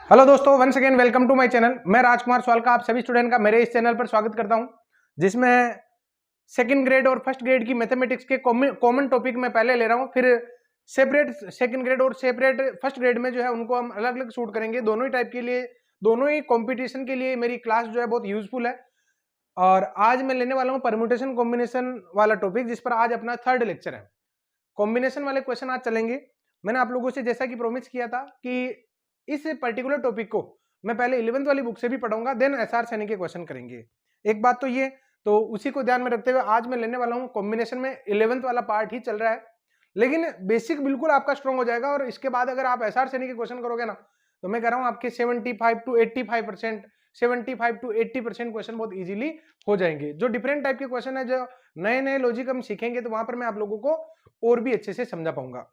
Hello दोस्तों, once again welcome to my channel. मैं राजकुमार स्वालका आप सभी स्टूडेंट का मेरे इस चैनल पर स्वागत करता हूं, जिसमें सेकंड ग्रेड और फर्स्ट ग्रेड की मैथमेटिक्स के कॉमन टॉपिक मैं पहले ले रहा हूं, फिर सेपरेट सेकंड ग्रेड और सेपरेट फर्स्ट ग्रेड में जो है उनको हम अलग अलग शूट करेंगे। दोनों ही टाइप के लिए, दोनों ही कॉम्पिटिशन के लिए मेरी क्लास जो है बहुत यूजफुल है। और आज मैं लेने वाला हूँ परम्यूटेशन कॉम्बिनेशन वाला टॉपिक, जिस पर आज अपना थर्ड लेक्चर है। कॉम्बिनेशन वाले क्वेश्चन आज चलेंगे। मैंने आप लोगों से जैसा कि प्रॉमिस किया था कि इस पर्टिकुलर टॉपिक को मैं पहले 11th वाली बुक से भी पढ़ाऊंगा, देन एसआर सैनी के क्वेश्चन करेंगे। एक बात तो ये, तो उसी को ध्यान में रखते हुए आज मैं लेने वाला हूं कॉम्बिनेशन में 11th वाला पार्ट ही चल रहा है, लेकिन बेसिक बिल्कुल आपका स्ट्रॉन्ग हो जाएगा। और इसके बाद अगर आप एसआर सैनी के क्वेश्चन करोगे ना, तो मैं कह रहा हूं आपके 75 टू 85%, 75 टू 80% क्वेश्चन बहुत इजीली हो जाएंगे। जो डिफरेंट टाइप के क्वेश्चन है, जो नए नए लॉजिक हम सीखेंगे, तो वहां पर मैं आप लोगों को और भी अच्छे से समझा पाऊंगा।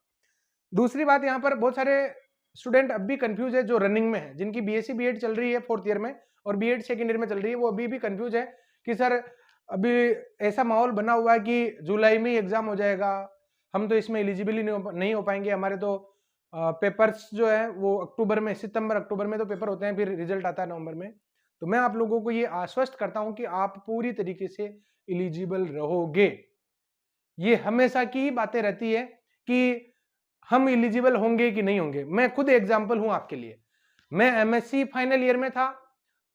दूसरी बात, यहाँ पर बहुत सारे स्टूडेंट अब भी कंफ्यूज है जो रनिंग में है, जिनकी बीएससी बीएड चल रही है फोर्थ ईयर में और बीएड सेकंड ईयर में चल रही है, वो अभी भी कंफ्यूज है कि सर अभी ऐसा माहौल बना हुआ है कि जुलाई में ही एग्जाम हो जाएगा, हम तो इसमें एलिजिबल ही नहीं हो पाएंगे, हमारे तो पेपर्स जो है वो अक्टूबर में, सितंबर अक्टूबर में तो पेपर होते हैं, फिर रिजल्ट आता है नवंबर में। तो मैं आप लोगों को ये आश्वस्त करता हूं कि आप पूरी तरीके से एलिजिबल रहोगे। ये हमेशा की ही बातें रहती है कि हम एलिजिबल होंगे कि नहीं होंगे। मैं खुद एग्जांपल हूं आपके लिए। मैं एमएससी फाइनल ईयर में था,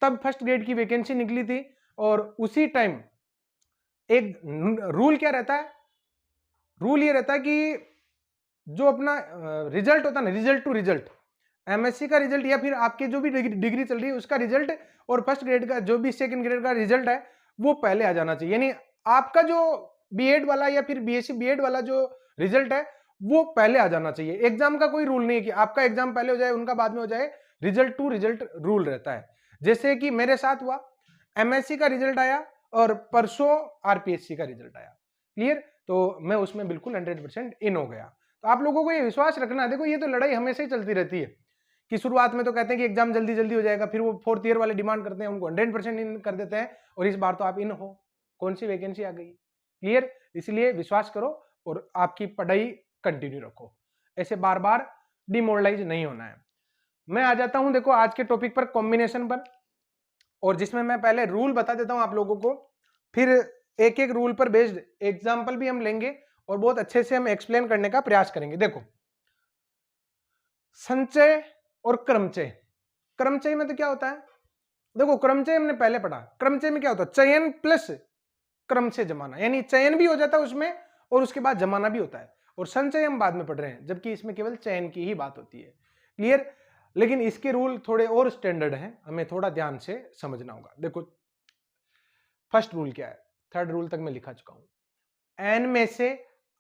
तब फर्स्ट ग्रेड की वैकेंसी निकली थी, और उसी टाइम एक रूल क्या रहता है, रूल ये रहता है कि जो अपना रिजल्ट होता है ना, रिजल्ट टू रिजल्ट, एमएससी का रिजल्ट या फिर आपके जो भी डिग्री चल रही है उसका रिजल्ट, और फर्स्ट ग्रेड का जो भी सेकंड ग्रेड का रिजल्ट है वो पहले आ जाना चाहिए। यानी आपका जो बीएड वाला या फिर बीएससी बीएड वाला जो रिजल्ट है वो पहले आ जाना चाहिए। एग्जाम का कोई रूल नहीं है कि आपका एग्जाम पहले हो जाए उनका बाद में हो जाए, रिजल्ट टू रिजल्ट रूल रहता है। जैसे कि मेरे साथ हुआ, एमएससी का रिजल्ट आया और परसों आरपीएससी का रिजल्ट आया, क्लियर, तो मैं उसमें बिल्कुल 100% इन हो गया। तो आप लोगों को ये विश्वास रखना है। देखो, ये तो लड़ाई हमेशा ही चलती रहती है कि शुरुआत में तो कहते हैं कि एग्जाम जल्दी जल्दी हो जाएगा, फिर वो फोर्थ ईयर वाले डिमांड करते हैं, उनको 100% इन कर देते हैं, और इस बार तो आप इन हो, कौन सी वैकेंसी आ गई, क्लियर। इसलिए विश्वास करो और आपकी पढ़ाई कंटिन्यू रखो, ऐसे बार बार डिमोरलाइज नहीं होना है। मैं आ जाता हूं देखो आज के टॉपिक पर, कॉम्बिनेशन पर, और जिसमें मैं पहले रूल बता देता हूं आप लोगों को, फिर एक एक रूल पर बेस्ड एग्जाम्पल भी हम लेंगे और बहुत अच्छे से हम एक्सप्लेन करने का प्रयास करेंगे। देखो, संचय और क्रमचय। क्रमचय में तो क्या होता है, देखो क्रमचय हमने पहले पढ़ा, क्रमचय में क्या होता है, चयन प्लस क्रम से जमाना, यानी चयन भी हो जाता है उसमें और उसके बाद जमाना भी होता है, और संचय हम बाद में पढ़ रहे हैं, जबकि इसमें केवल चयन की ही बात होती है, क्लियर। लेकिन इसके रूल थोड़े और स्टैंडर्ड हैं, हमें थोड़ा ध्यान से समझना होगा। देखो फर्स्ट रूल क्या है, थर्ड रूल तक मैं लिखा चुका हूं। एन में से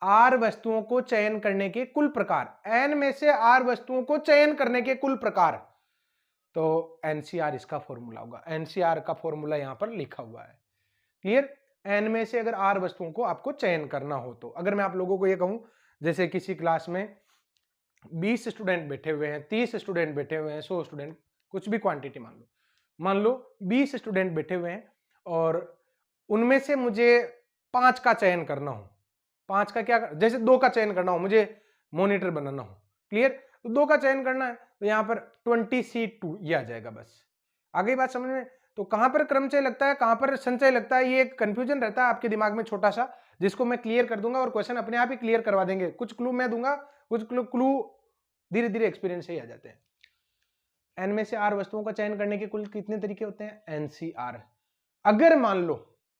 आर वस्तुओं को चयन करने के कुल प्रकार, एन में से आर वस्तुओं को चयन करने के कुल प्रकार, तो एनसीआर इसका फॉर्मूला होगा। एनसीआर का फॉर्मूला यहां पर लिखा हुआ है, क्लियर। एन में से अगर आर वस्तुओं को आपको चयन करना हो, तो अगर मैं आप लोगों को यह कहूं, जैसे किसी क्लास में 20 स्टूडेंट बैठे हुए हैं, 30 स्टूडेंट बैठे हुए हैं, 100 स्टूडेंट, कुछ भी क्वांटिटी मान लो 20 स्टूडेंट बैठे हुए हैं, और उनमें से मुझे 5 का चयन करना हो, 5 का क्या, जैसे 2 का चयन करना हो, मुझे मॉनिटर बनाना हो, क्लियर, तो 2 का चयन करना है, तो यहां पर 20C2 ये आ जाएगा। बस आ गई बात समझ में। तो कहां पर क्रमचय लगता है, कहां पर संचय लगता है, ये एक कंफ्यूजन रहता है आपके दिमाग में छोटा सा, जिसको मैं क्लियर कर दूंगा और क्वेश्चन अपने आप ही क्लियर करवा देंगे। कुछ क्लू मैं दूंगा, कुछ क्लू धीरे धीरे एक्सपीरियंस से ही आ जाते हैं। एन में से आर वस्तुओं का चयन करने के कुल कितने तरीके होते हैं, एनसीआर। अगर मान लो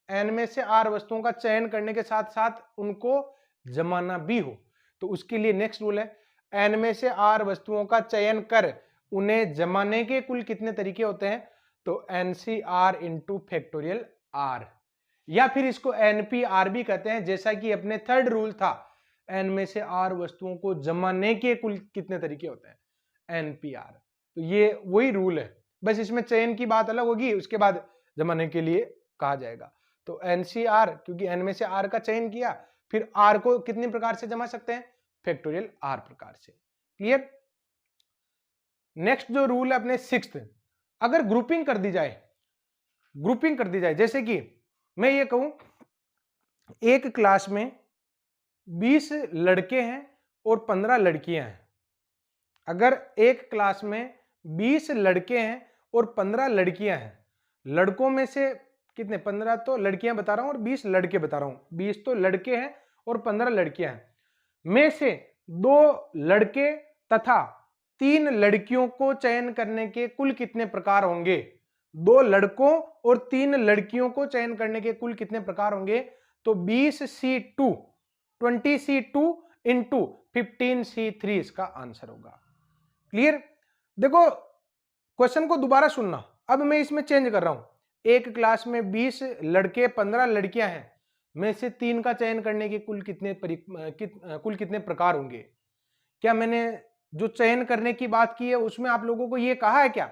एन में से आर वस्तुओं का चयन करने के साथ साथ उनको जमाना भी हो, तो उसके लिए नेक्स्ट रूल है, एन में से आर वस्तुओं का चयन कर उन्हें जमाने के कुल कितने तरीके होते हैं, तो एनसीआर इंटू फैक्टोरियल आर, या फिर इसको एनपीआर भी कहते हैं, जैसा कि अपने थर्ड रूल था, एन में से आर वस्तुओं को जमाने के कुल कितने तरीके होते हैं, एनपीआर। तो ये वही रूल है, बस इसमें चयन की बात अलग होगी, उसके बाद जमाने के लिए कहा जाएगा। तो एनसीआर, क्योंकि एन में से आर का चयन किया, फिर आर को कितने प्रकार से जमा सकते हैं, फैक्टोरियल आर प्रकार से, क्लियर। नेक्स्ट जो रूल है अपने सिक्स्थ, अगर ग्रुपिंग कर दी जाए, ग्रुपिंग कर दी जाए, जैसे कि मैं ये कहूं एक क्लास में 20 लड़के हैं और 15 लड़कियां हैं। अगर एक क्लास में 20 लड़के हैं और 15 लड़कियां हैं। लड़कों में से कितने, 15 तो लड़कियां बता रहा हूं और 20 लड़के बता रहा हूं। 20 तो लड़के हैं और 15 लड़कियां हैं। में से 2 लड़के तथा 3 लड़कियों को चयन करने के कुल कितने प्रकार होंगे? 2 लड़कों और 3 लड़कियों को चयन करने के कुल कितने प्रकार होंगे? तो 20C2 20C2 इंटू 15C3 इसका आंसर होगा। क्लियर? देखो क्वेश्चन को दोबारा सुनना। अब मैं इसमें चेंज कर रहा हूं। एक क्लास में 20 लड़के 15 लड़कियां हैं, में से 3 का चयन करने के कुल कितने प्रकार होंगे? क्या मैंने जो चयन करने की बात की है उसमें आप लोगों को यह कहा है क्या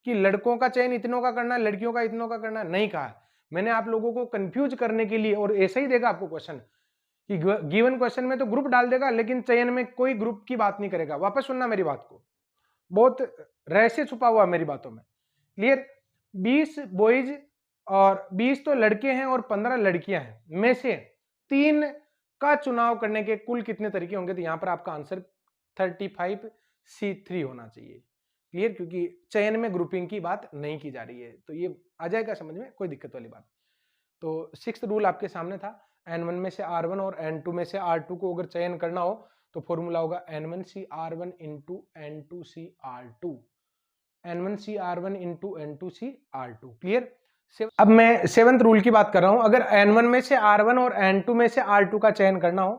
कि लड़कों का चयन इतनों का करना, लड़कियों का इतनों का करना? नहीं कहा। मैंने आप लोगों को कंफ्यूज करने के लिए, और ऐसा ही देगा आपको क्वेश्चन कि गिवन क्वेश्चन में तो ग्रुप डाल देगा लेकिन चयन में कोई ग्रुप की बात नहीं करेगा। वापस सुनना मेरी बात को, बहुत रहस्य छुपा हुआ मेरी बातों में। क्लियर? 20 बॉयज और 20 तो लड़के हैं और 15 लड़कियां हैं, में से 3 का चुनाव करने के कुल कितने तरीके होंगे? तो यहां पर आपका आंसर 35C3 होना चाहिए। क्लियर? क्योंकि चयन में ग्रुपिंग की बात नहीं की जा रही है, तो ये आ जाएगा समझ में, कोई दिक्कत वाली बात। तो 6th रूल आपके सामने था। N1 में से R1 और N2 में से R2 को अगर चयन करना हो तो फॉर्मूला होगा N1CR1 into N2CR2, N1CR1 into N2CR2। Clear? अब मैं 7th रूल की बात कर रहा हूं। अगर N1 में से R1 और N2 में से R2 का चयन करना हो,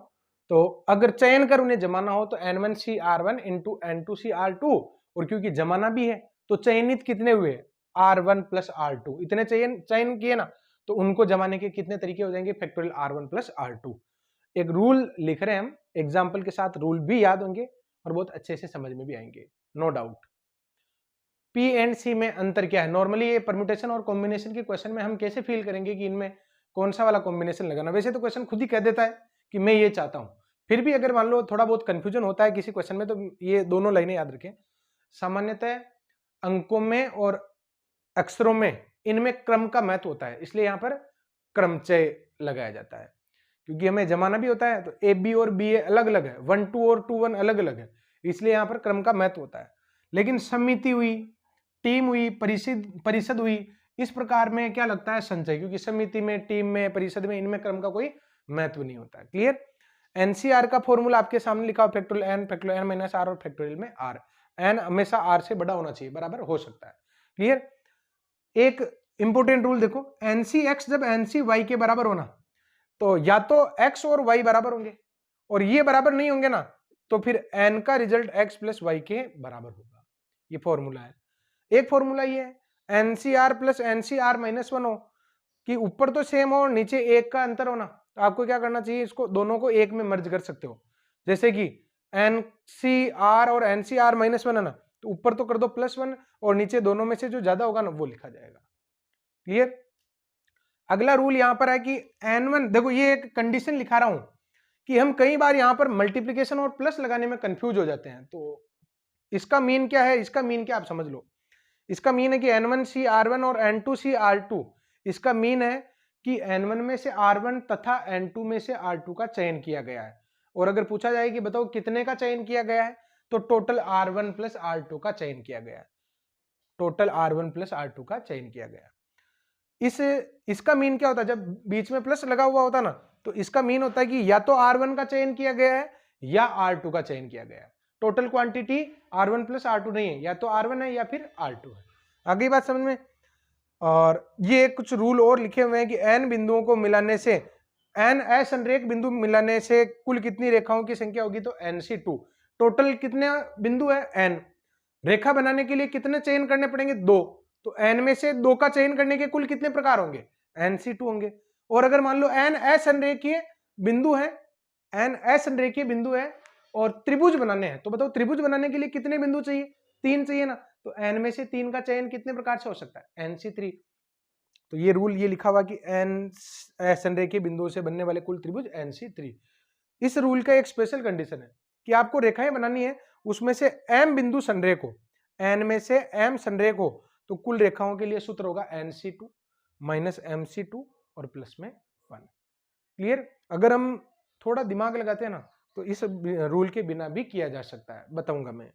तो अगर चयन कर उन्हें जमाना हो तो N1CR1 इंटू N2CR2, और क्योंकि जमाना भी है तो चयनित कितने हुए? R1 प्लस R2, इतने चयन किए ना, तो उनको जमाने के कितने तरीके हो जाएंगे? Factorial R1 plus R2। एक रूल लिख रहे हैं हम, एग्जाम्पल के साथ रूल भी याद होंगे और बहुत अच्छे से समझ में भी आएंगे, no doubt. P and C में अंतर क्या है? नॉर्मली ये परम्यूटेशन और कॉम्बिनेशन के क्वेश्चन में हम कैसे फील करेंगे कि इनमें कौन सा वाला कॉम्बिनेशन लगाना? वैसे तो क्वेश्चन खुद ही कह देता है कि मैं ये चाहता हूं, फिर भी अगर मान लो थोड़ा बहुत कंफ्यूजन होता है किसी क्वेश्चन में, तो ये दोनों लाइनें याद रखें। सामान्यतः अंकों में और अक्षरों में इनमें क्रम का महत्व होता है, इसलिए यहां पर क्रमचय लगाया जाता है। क्योंकि हमें जमाना भी होता है तो ए बी और बी ए अलग अलग है, 1 2 और 2 1 अलग अलग है, इसलिए यहां पर क्रम का महत्व होता है। लेकिन समिति हुई, टीम हुई, परिषद हुई, इस प्रकार में क्या लगता है? संचय, क्योंकि समिति में, टीम में, परिषद में इनमें क्रम का कोई महत्व नहीं होता। क्लियर? एनसीआर का फॉर्मूला आपके सामने लिखा हो, फैक्टोरियल एन माइनस आर और फैक्टोरियल में आर। एन हमेशा आर से बड़ा होना चाहिए, बराबर हो सकता है। क्लियर? एक इंपोर्टेंट रूल देखो, एनसी एक्स जब एनसी वाई के बराबर होना, तो या तो एक्स और वाई बराबर होंगे, और ये बराबर नहीं होंगे ना, तो फिर एन का रिजल्ट एक्स प्लस वाई के बराबर होगा। ये फॉर्मूला है। एक फॉर्मूला ये है एनसीआर प्लस एनसीआर माइनस 1 हो, कि ऊपर तो सेम हो और नीचे एक का अंतर होना, तो आपको क्या करना चाहिए? इसको दोनों को एक में मर्ज कर सकते हो। जैसे कि एनसीआर और एनसीआर माइनस 1 है ना, तो ऊपर तो कर दो +1 और नीचे दोनों में से जो ज्यादा होगा ना वो लिखा जाएगा। क्लियर? अगला रूल यहां पर है कि N1, देखो ये एक कंडीशन लिखा रहा हूं कि हम कई बार यहां पर मल्टीप्लीकेशन और प्लस लगाने में कंफ्यूज हो जाते हैं, तो इसका मीन क्या है? इसका मीन क्या आप समझ लो। इसका मीन है कि N1CR1 और N2CR2, इसका मीन है कि N1 में से R1 तथा N2 में से R2 का चयन किया गया है। और अगर पूछा जाए कि बताओ कितने का चयन किया गया है, तो टोटल R1 प्लस R2 का चयन किया गया है। टोटल R1 प्लस R2 का चयन किया गया। इसका मीन क्या होता है? जब बीच में प्लस लगा हुआ होता ना, तो इसका मीन होता है कि या तो R1 का चयन किया गया है या R2 का चयन किया गया है। Total quantity R1 plus R2 नहीं है, या तो R1 है या फिर R2 है। आगे बात समझ में? और ये कुछ रूल और लिखे हुए हैं कि n बिंदुओं को मिलाने से, n असंरेख बिंदु मिलाने से कुल कितनी रेखाओं की संख्या होगी? तो NC2। टोटल कितने बिंदु है? n। रेखा बनाने के लिए कितने चयन करने पड़ेंगे? 2। तो n में से 2 का चयन करने के कुल कितने प्रकार होंगे? NC2 होंगे। और अगर मान लो n असंरेखीय बिंदु है, n असंरेखीय बिंदु है और त्रिभुज बनाने हैं, तो बताओ त्रिभुज बनाने के लिए कितने बिंदु चाहिए? 3 चाहिए ना, तो n में से 3 का चयन कितने प्रकार से हो सकता है? NC3। तो ये रूल ये लिखा हुआ कि n असंरेखीय बिंदुओं से बनने वाले कुल त्रिभुज NC3। इस रूल का एक स्पेशल कंडीशन है कि आपको रेखाएं बनानी है, उसमें से m बिंदु संरेख हो, n में से m संरेख हो, तो कुल रेखाओं के लिए सूत्र होगा NC2 माइनस MC2 और प्लस में 1। क्लियर? अगर हम थोड़ा दिमाग लगाते हैं ना, तो इस रूल के बिना भी किया जा सकता है, बताऊंगा मैं।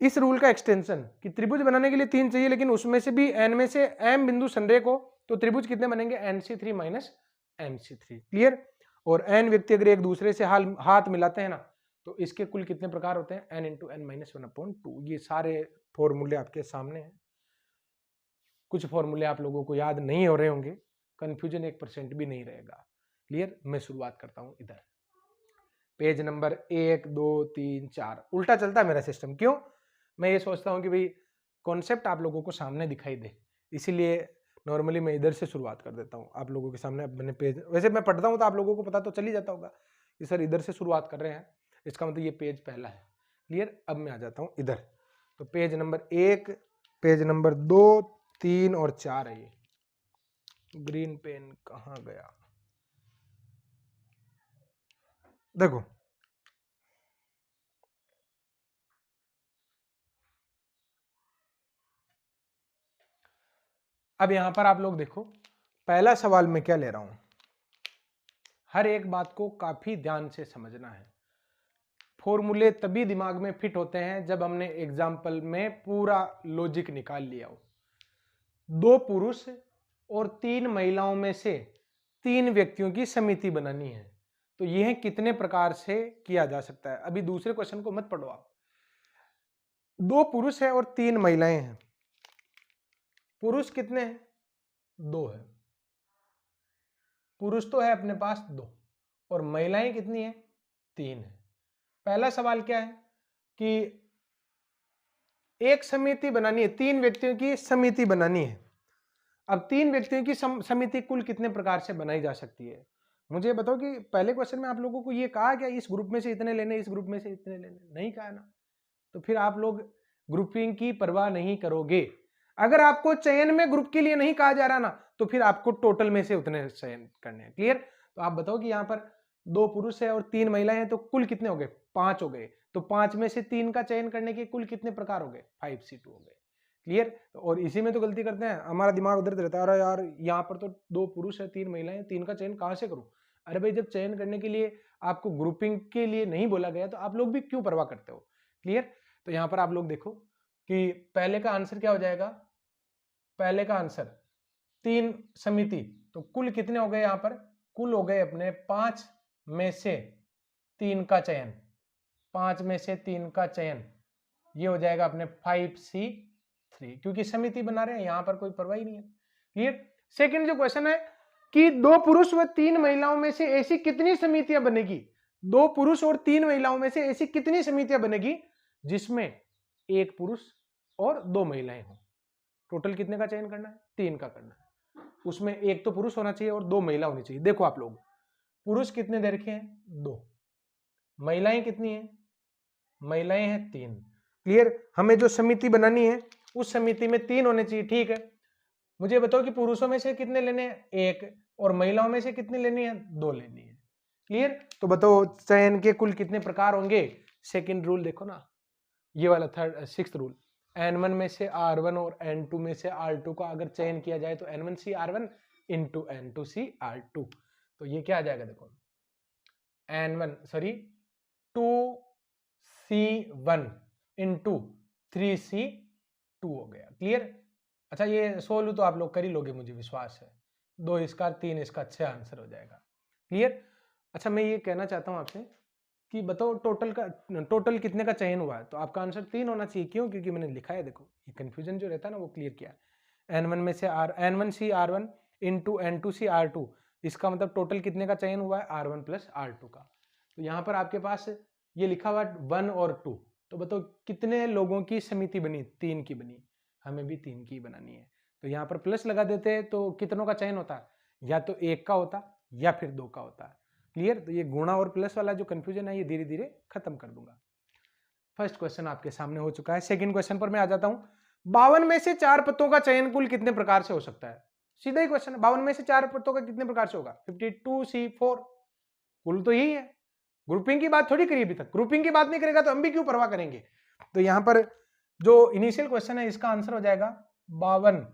इस रूल का एक्सटेंशन कि त्रिभुज बनाने के लिए 3 चाहिए, लेकिन उसमें से भी n में से m बिंदु संरेख हो तो त्रिभुज कितने बनेंगे, NC3 माइनस MC3। क्लियर। और n व्यक्ति अगर एक दूसरे से हाथ मिलाते हैं ना तो इसके कुल कितने प्रकार होते हैं, n इंटू n माइनस 1/2। ये सारे फॉर्मूले आपके सामने हैं। कुछ फॉर्मूले आप लोगों को याद नहीं हो रहे होंगे, कंफ्यूजन 1% भी नहीं रहेगा। क्लियर। मैं शुरुआत करता हूं इधर, पेज नंबर 1 2 3 4 उल्टा चलता है मेरा सिस्टम। क्यों? मैं ये सोचता हूं कि भाई कॉन्सेप्ट आप लोगों को सामने दिखाई दे, इसीलिए नॉर्मली मैं इधर से शुरुआत कर देता हूं आप लोगों के सामने। अब मैंने पेज, वैसे मैं पढ़ता हूं तो आप लोगों को पता तो चल ही जाता होगा कि सर इधर से शुरुआत कर रहे हैं, इसका मतलब ये पेज पहला है। क्लियर। अब मैं आ जाता हूं इधर, तो पेज नंबर 1, पेज नंबर 2, 3 और 4 है। ये ग्रीन पेन कहाँ गया, देखो अब यहां पर आप लोग देखो, पहला सवाल मैं क्या ले रहा हूं, हर एक बात को काफी ध्यान से समझना है। फॉर्मूले तभी दिमाग में फिट होते हैं जब हमने एग्जाम्पल में पूरा लॉजिक निकाल लिया हो। 2 पुरुष और 3 महिलाओं में से 3 व्यक्तियों की समिति बनानी है, तो यह कितने प्रकार से किया जा सकता है। अभी दूसरे क्वेश्चन को मत पढ़ो आप। 2 पुरुष है और 3 महिलाएं हैं। पुरुष कितने हैं, 2 है। पुरुष तो है अपने पास 2 और महिलाएं कितनी है, 3 है। पहला सवाल क्या है कि एक समिति बनानी है, 3 व्यक्तियों की समिति बनानी है। अब 3 व्यक्तियों की समिति कुल कितने प्रकार से बनाई जा सकती है, मुझे बताओ। कि पहले क्वेश्चन में आप लोगों को ये कहा क्या इस ग्रुप में से इतने लेने, इस ग्रुप में से इतने लेने, नहीं कहा ना। तो फिर आप लोग ग्रुपिंग की परवाह नहीं करोगे। अगर आपको चयन में ग्रुप के लिए नहीं कहा जा रहा ना तो फिर आपको टोटल में से उतने चयन करने हैं। क्लियर। तो आप बताओ कि यहाँ पर 2 पुरुष है और 3 महिलाएं हैं, तो कुल कितने हो गए, 5 हो गए। तो 5 में से 3 का चयन करने के कुल कितने प्रकार हो गए, 5C2 हो गए। क्लियर। और इसी में तो गलती करते हैं, हमारा दिमाग उधर रहता है, अरे यार यहाँ पर तो 2 पुरुष है 3 महिलाएं, 3 का चयन कहां से करूं। अरे भाई जब चयन करने के लिए आपको ग्रुपिंग के लिए नहीं बोला गया तो आप लोग भी क्यों परवाह करते हो। क्लियर। तो यहां पर आप लोग देखो कि पहले का आंसर क्या हो जाएगा, पहले का आंसर 3 समिति, तो कुल कितने हो गए, यहां पर कुल हो गए अपने 5 में से 3 का चयन, 5 में से 3 का चयन, ये हो जाएगा अपने 5C3, क्योंकि समिति बना रहे हैं, यहां पर कोई परवाह ही नहीं है। क्लियर। सेकंड जो क्वेश्चन है कि 2 पुरुष व 3 महिलाओं में से ऐसी कितनी समितियां बनेगी, 2 पुरुष और 3 महिलाओं में से ऐसी कितनी समितियां बनेगी जिसमें 1 पुरुष और 2 महिलाएं हो। टोटल कितने का चयन करना है, 3 का करना है। उसमें 1 तो पुरुष होना चाहिए और 2 महिला होनी चाहिए। देखो आप लोग, पुरुष कितने दे रखे हैं, 2, महिलाएं कितनी है, महिलाएं हैं 3। क्लियर। हमें जो समिति बनानी है उस समिति में 3 होने चाहिए। ठीक है। मुझे बताओ कि पुरुषों में से कितने लेने हैं, 1, और महिलाओं में से कितने लेनी है, 2 लेनी है। क्लियर। तो बताओ चयन के कुल कितने प्रकार होंगे। सेकंड रूल देखो ना, ये वाला सिक्स्थ रूल, N1 में से R1 और N2 में से R2 का अगर चयन किया जाए तो N1CR1 इंटू N2CR2, तो ये क्या आ जाएगा, देखो N1 2C1 इंटू 3C2 हो गया। क्लियर। अच्छा ये सोल्व तो आप लोग कर ही लोगे, मुझे विश्वास है। 2 इसका 3 इसका अच्छा आंसर हो जाएगा। क्लियर। अच्छा मैं ये कहना चाहता हूं आपसे कि बताओ टोटल कितने का चयन हुआ है, तो आपका आंसर 3 होना चाहिए। क्यों, क्योंकि मैंने लिखा है, देखो ये कंफ्यूजन जो रहता है ना वो क्लियर किया है। N1 में से N1CR1 इंटू N2CR2, इसका मतलब टोटल कितने का चयन हुआ है, R1 प्लस R2 का। तो यहाँ पर आपके पास ये लिखा हुआ 1 और 2, तो बताओ कितने लोगों की समिति बनी, 3 की बनी, हमें भी 3 की बनानी है। तो यहाँ पर प्लस लगा देते हैं तो कितनों का चयन होता है, या तो 1 का होता या फिर 2 का होता है। क्लियर। तो ये गुणा और प्लस वाला जो कंफ्यूजन है ये धीरे धीरे खत्म कर दूंगा। फर्स्ट क्वेश्चन आपके सामने हो चुका है। सेकंड क्वेश्चन पर मैं आ जाता हूं। 52 में से 4 पत्तों का चयन कुल कितने प्रकार से हो सकता है, सीधा ही क्वेश्चन है। 52 में से 4 पत्तों का कितने प्रकार से होगा, 52C4, कुल तो यही है। ग्रुपिंग की बात थोड़ी करी अभी तक, ग्रुपिंग की बात नहीं करेगा तो हम भी क्यों परवाह करेंगे। तो यहां पर जो इनिशियल क्वेश्चन है इसका आंसर हो जाएगा 52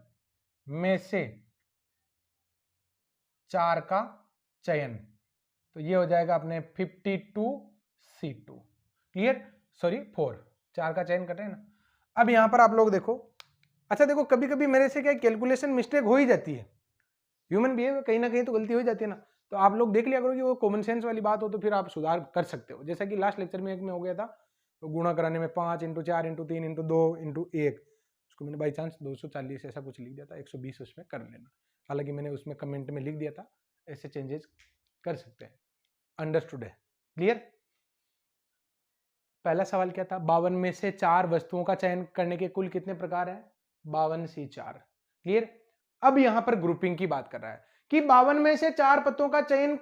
में से 4 का चयन, तो ये हो जाएगा अपने 52C2। क्लियर। सॉरी 4, 4 का चयन कर रहे हैं ना, अब यहां पर आप लोग देखो, अच्छा देखो कभी कभी मेरे से क्या कैलकुलेशन मिस्टेक हो ही जाती है, ह्यूमन बिहेवियर कहीं ना कहीं तो गलती हो ही जाती है ना, तो आप लोग देख लिया करो कि वो कॉमन सेंस वाली बात हो तो फिर आप सुधार कर सकते हो। जैसा कि लास्ट लेक्चर में एक में हो गया था, तो गुणा कराने में 5 × 4 × 3 × 2 × 1, उसको मैंने बाई चांस 240 ऐसा कुछ लिख दिया था, 120 उसमें कर लेना, हालांकि मैंने उसमें कमेंट में लिख दिया था, ऐसे चेंजेस कर सकते हैं। अंडरस्टूड है, क्लियर। पहला सवाल क्या था, 52 में से 4 वस्तुओं का चयन करने के कुल कितने प्रकार है, 52C4, क्लियर। अब यहां पर ग्रुपिंग की बात कर रहा है कि 52 में से 4 पत्तों का चयन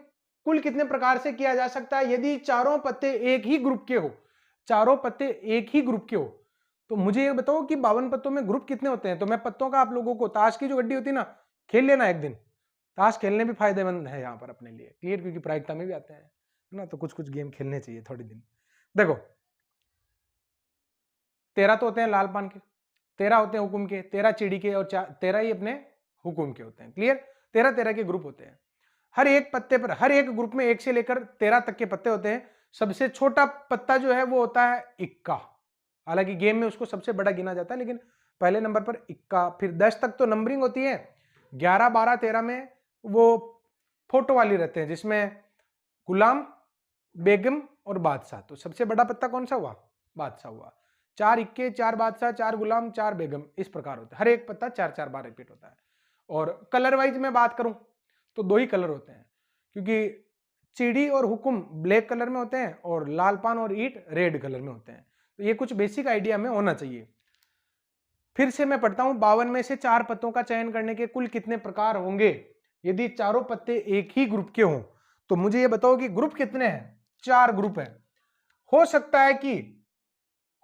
कुल कितने प्रकार से किया जा सकता है यदि चारों पत्ते एक ही ग्रुप के हो, चारों पत्ते एक ही ग्रुप के हो। तो मुझे ये बताओ कि 52 पत्तों में ग्रुप कितने होते हैं। तो मैं पत्तों का आप लोगों को, ताश की जो गड्डी होती है ना, खेल लेना एक दिन, ताश खेलने भी फायदेमंद है यहाँ पर अपने लिए, क्लियर, क्योंकि प्रायिकता में भी आते हैं ना, तो कुछ कुछ गेम खेलने चाहिए थोड़े दिन। देखो 13 तो होते हैं लाल पान के, 13 होते हैं हुकुम के, 13 चिड़ी के, और 13 ही अपने हुकुम के होते हैं, क्लियर। 13 के ग्रुप होते हैं। हर एक पत्ते पर, हर एक ग्रुप में 1 से लेकर 13 तक के पत्ते होते हैं। सबसे छोटा पत्ता जो है वो होता है इक्का, हालांकि गेम में उसको सबसे बड़ा गिना जाता है, लेकिन पहले नंबर पर इक्का। फिर 10 तक तो नंबरिंग होती है, 11, 12, 13 में वो फोटो वाली रहते हैं, जिसमें गुलाम, बेगम और बादशाह। तो सबसे बड़ा पत्ता कौन सा हुआ, बादशाह हुआ। 4 इक्के, 4 बादशाह, 4 गुलाम, 4 बेगम, इस प्रकार होता है। हर एक पत्ता 4-4 बार रिपीट होता है। और कलर वाइज में बात करूं तो 2 ही कलर होते हैं, क्योंकि चिड़ी और हुकुम ब्लैक कलर में होते हैं और लाल पान और ईट रेड कलर में होते हैं। तो ये कुछ बेसिक आइडिया में होना चाहिए। फिर से मैं पढ़ता हूं, 52 में से 4 पत्तों का चयन करने के कुल कितने प्रकार होंगे यदि चारों पत्ते एक ही ग्रुप के हों। तो मुझे ये बताओ कि ग्रुप कितने हैं, 4 ग्रुप है। हो सकता है कि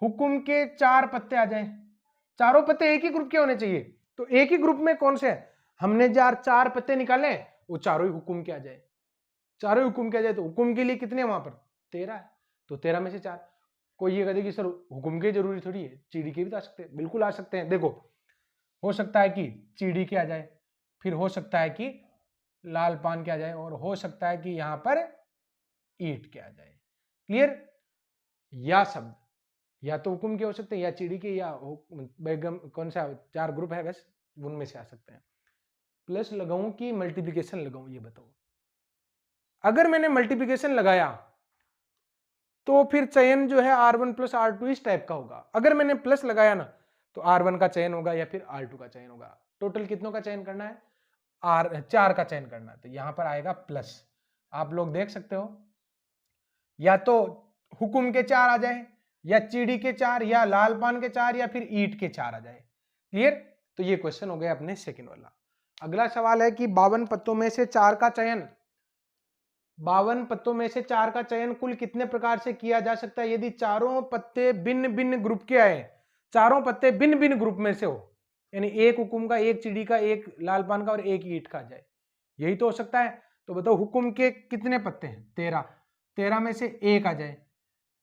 हुकुम के 4 पत्ते आ जाएं, चारों पत्ते एक ही ग्रुप के होने चाहिए। तो एक ही ग्रुप में कौन से हैं, हमने 4 पत्ते निकाले, वो चारों ही हुकुम के आ जाए, चारों ही हुकुम के आ जाए। तो हुकुम के लिए कितने वहां पर 13 है, तो 13 में से 4। कोई ये कहे कि सर हुकुम के जरूरी थोड़ी है, चीड़ी के भी तो आ सकते हैं, बिल्कुल आ सकते हैं। देखो हो सकता है कि चीड़ी के आ जाए, फिर हो सकता है कि लाल पान के आ जाए, और हो सकता है कि यहां पर ईट के आ जाए, क्लियर। या शब्द या तो हुकुम के हो सकते हैं, या चिड़ी के, या बेगम, कौन सा 4 ग्रुप है बस उनमें से आ सकते हैं। प्लस लगाऊं कि मल्टीप्लिकेशन लगाऊं, ये बताओ। अगर मैंने मल्टीप्लिकेशन लगाया तो फिर चयन जो है R1 + R2 इस टाइप का होगा। अगर मैंने प्लस लगाया ना तो R1 का चयन होगा या फिर R2 का चयन होगा। टोटल कितनों का चयन करना है, 4 का चयन करना है, तो यहां पर आएगा प्लस। आप लोग देख सकते हो, या तो हुकुम के 4 आ जाए, या चिड़ी के 4, या लाल पान के 4, या फिर ईट के 4 आ जाए, क्लियर। तो ये क्वेश्चन हो गया अपने सेकंड वाला। अगला सवाल है कि 52 पत्तों में से 4 का चयन, 52 पत्तों में से 4 का चयन कुल कितने प्रकार से किया जा सकता है यदि चारों पत्ते भिन्न भिन्न ग्रुप के आए, चारों पत्ते भिन्न भिन्न ग्रुप में से हो, यानी एक हुकुम का, एक चिड़ी का, एक लाल पान का और एक ईट का आ जाए, यही तो हो सकता है। तो बताओ हुकुम के कितने पत्ते हैं, 13, 13 में से एक आ जाए,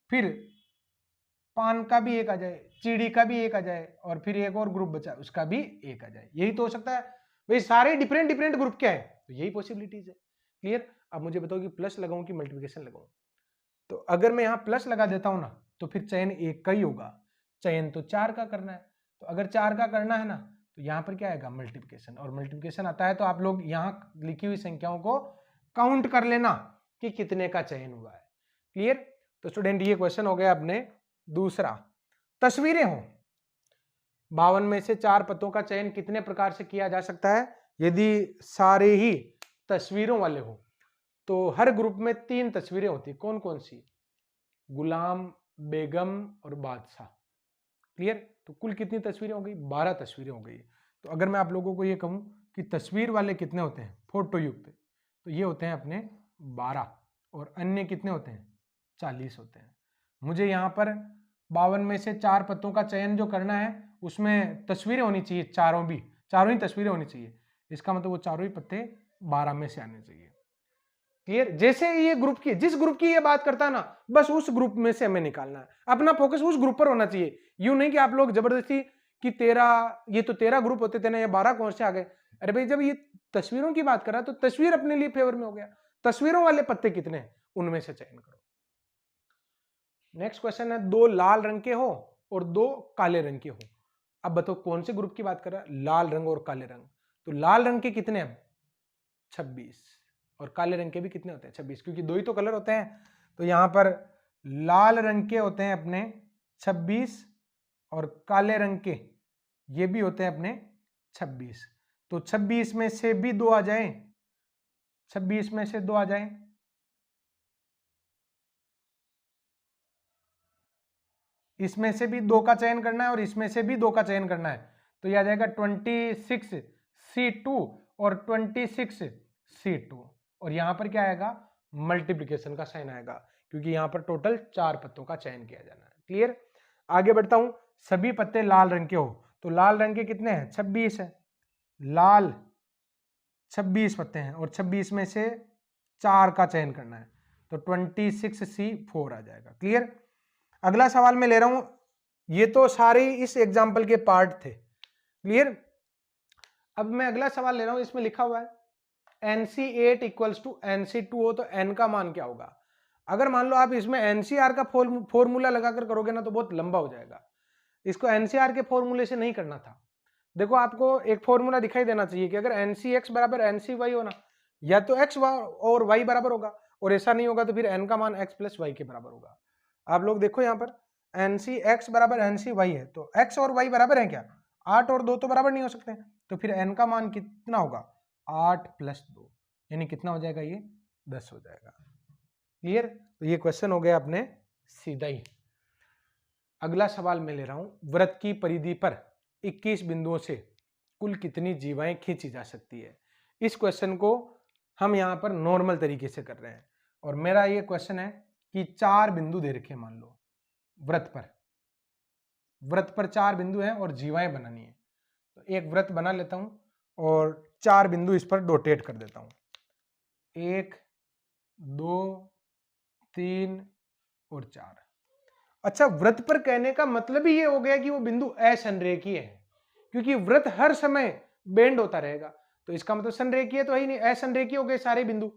फिर पान का भी एक आ जाए, चिड़ी का भी एक आ जाए, और फिर एक और ग्रुप बचा उसका भी एक आ जाए, यही तो हो सकता है। भाई सारे डिफरेंट डिफरेंट ग्रुप के हैं, तो यही पॉसिबिलिटीज है, क्लियर। अब मुझे बताओ कि प्लस लगाऊं कि मल्टीप्लिकेशन लगाऊं। तो अगर मैं यहां प्लस लगा देता हूं ना तो फिर चयन एक का ही होगा, चयन तो 4 का करना है। तो अगर 4 का करना है ना तो यहां पर क्या आएगा, मल्टीप्लिकेशन। और मल्टीप्लिकेशन आता है तो आप लोग यहां लिखी हुई संख्याओं को काउंट कर लेना कि कितने का चयन हुआ है, क्लियर। तो स्टूडेंट ये क्वेश्चन हो गया अपने दूसरा। तस्वीरें हो, 52 में से 4 पत्तों का चयन कितने प्रकार से किया जा सकता है यदि सारे ही तस्वीरों वाले हो। तो हर ग्रुप में 3 तस्वीरें होती, कौन कौन सी, गुलाम, बेगम और बादशाह, क्लियर। तो कुल कितनी तस्वीरें हो गई, 12 तस्वीरें हो गई। तो अगर मैं आप लोगों को ये कहूं कि तस्वीर वाले कितने होते हैं फोटो युक्त, तो ये होते हैं अपने 12, और अन्य कितने होते हैं 40 होते हैं। मुझे यहाँ पर 52 में से 4 पत्तों का चयन जो करना है उसमें तस्वीरें होनी चाहिए, चारों ही तस्वीरें होनी चाहिए। इसका मतलब वो चारों ही पत्ते 12 में से आने चाहिए, क्लियर। जैसे ये ग्रुप की, जिस ग्रुप की ये बात करता है ना, बस उस ग्रुप में से हमें निकालना है, अपना फोकस उस ग्रुप पर होना चाहिए। यूं नहीं कि आप लोग जबरदस्ती कि 13, ये तो 13 ग्रुप होते थे ना, ये 12 कौन से आ गए। अरे भाई जब ये तस्वीरों की बात कर रहा है तो तस्वीर अपने लिए फेवर में हो गया, तस्वीरों वाले पत्ते कितने हैं उनमें से चयन करो। नेक्स्ट क्वेश्चन है, 2 लाल रंग के हो और 2 काले रंग के हो। अब बताओ कौन से ग्रुप की बात कर रहा है, लाल रंग और काले रंग। तो लाल रंग के कितने हैं 26 और काले रंग के भी कितने होते हैं 26, क्योंकि 2 ही तो कलर होते हैं। तो यहां पर लाल रंग के होते हैं अपने 26 और काले रंग के ये भी होते हैं अपने 26। तो 26 में से भी 2 आ जाए, 26 में से 2 आ जाए, इसमें से भी 2 का चयन करना है और इसमें से भी 2 का चयन करना है। तो यह आ जाएगा 26C2 और 26C2 और यहां पर क्या आएगा मल्टीप्लिकेशन का साइन आएगा, क्योंकि यहां पर टोटल 4 पत्तों का चयन किया जाना है। क्लियर। आगे बढ़ता हूं। सभी पत्ते लाल रंग के हो, तो लाल रंग के कितने हैं 26 है, लाल 26 पत्ते हैं और 26 में से 4 का चयन करना है, तो 26C4 आ जाएगा। क्लियर। अगला सवाल मैं ले रहा हूं, ये तो सारे इस एग्जाम्पल के पार्ट थे। क्लियर। अब मैं अगला सवाल ले रहा हूं, इसमें लिखा हुआ है NC8 इक्वल्स टू NC2 हो तो n का मान क्या होगा। अगर मान लो आप इसमें NCR का फॉर्मूला लगाकर करोगे ना तो बहुत लंबा हो जाएगा, इसको NCR के फॉर्मूले से नहीं करना था। देखो आपको एक फॉर्मूला दिखाई देना चाहिए कि अगर NCX बराबर NCY हो ना, या तो x और y बराबर होगा, और ऐसा नहीं होगा तो फिर n का मान x प्लस y के बराबर होगा। आप लोग देखो यहाँ पर NCX बराबर NCY है, तो x और y बराबर है क्या, 8 और 2 तो बराबर नहीं हो सकते, तो फिर n का मान कितना होगा 8 प्लस 2, यानी कितना हो जाएगा ये 10 हो जाएगा। क्लियर। तो ये क्वेश्चन हो गया अपने सीधा ही। अगला सवाल मैं ले रहा हूं, वृत्त की परिधि पर 21 बिंदुओं से कुल कितनी जीवाएं खींची जा सकती है। इस क्वेश्चन को हम यहां पर नॉर्मल तरीके से कर रहे हैं, और मेरा ये क्वेश्चन है कि 4 बिंदु दे रखे, मान लो वृत्त पर 4 बिंदु हैं और जीवाएं बनानी है। तो एक वृत्त बना लेता हूं और 4 बिंदु इस पर डोटेट कर देता हूं, 1 2 3 और 4। अच्छा, वृत्त पर कहने का मतलब ही ये हो गया कि वो बिंदु असंरेखीय है, क्योंकि वृत्त हर समय बेंड होता रहेगा, तो इसका मतलब संरेखीय तो है ही नहीं, असंरेखीय हो गए सारे बिंदु।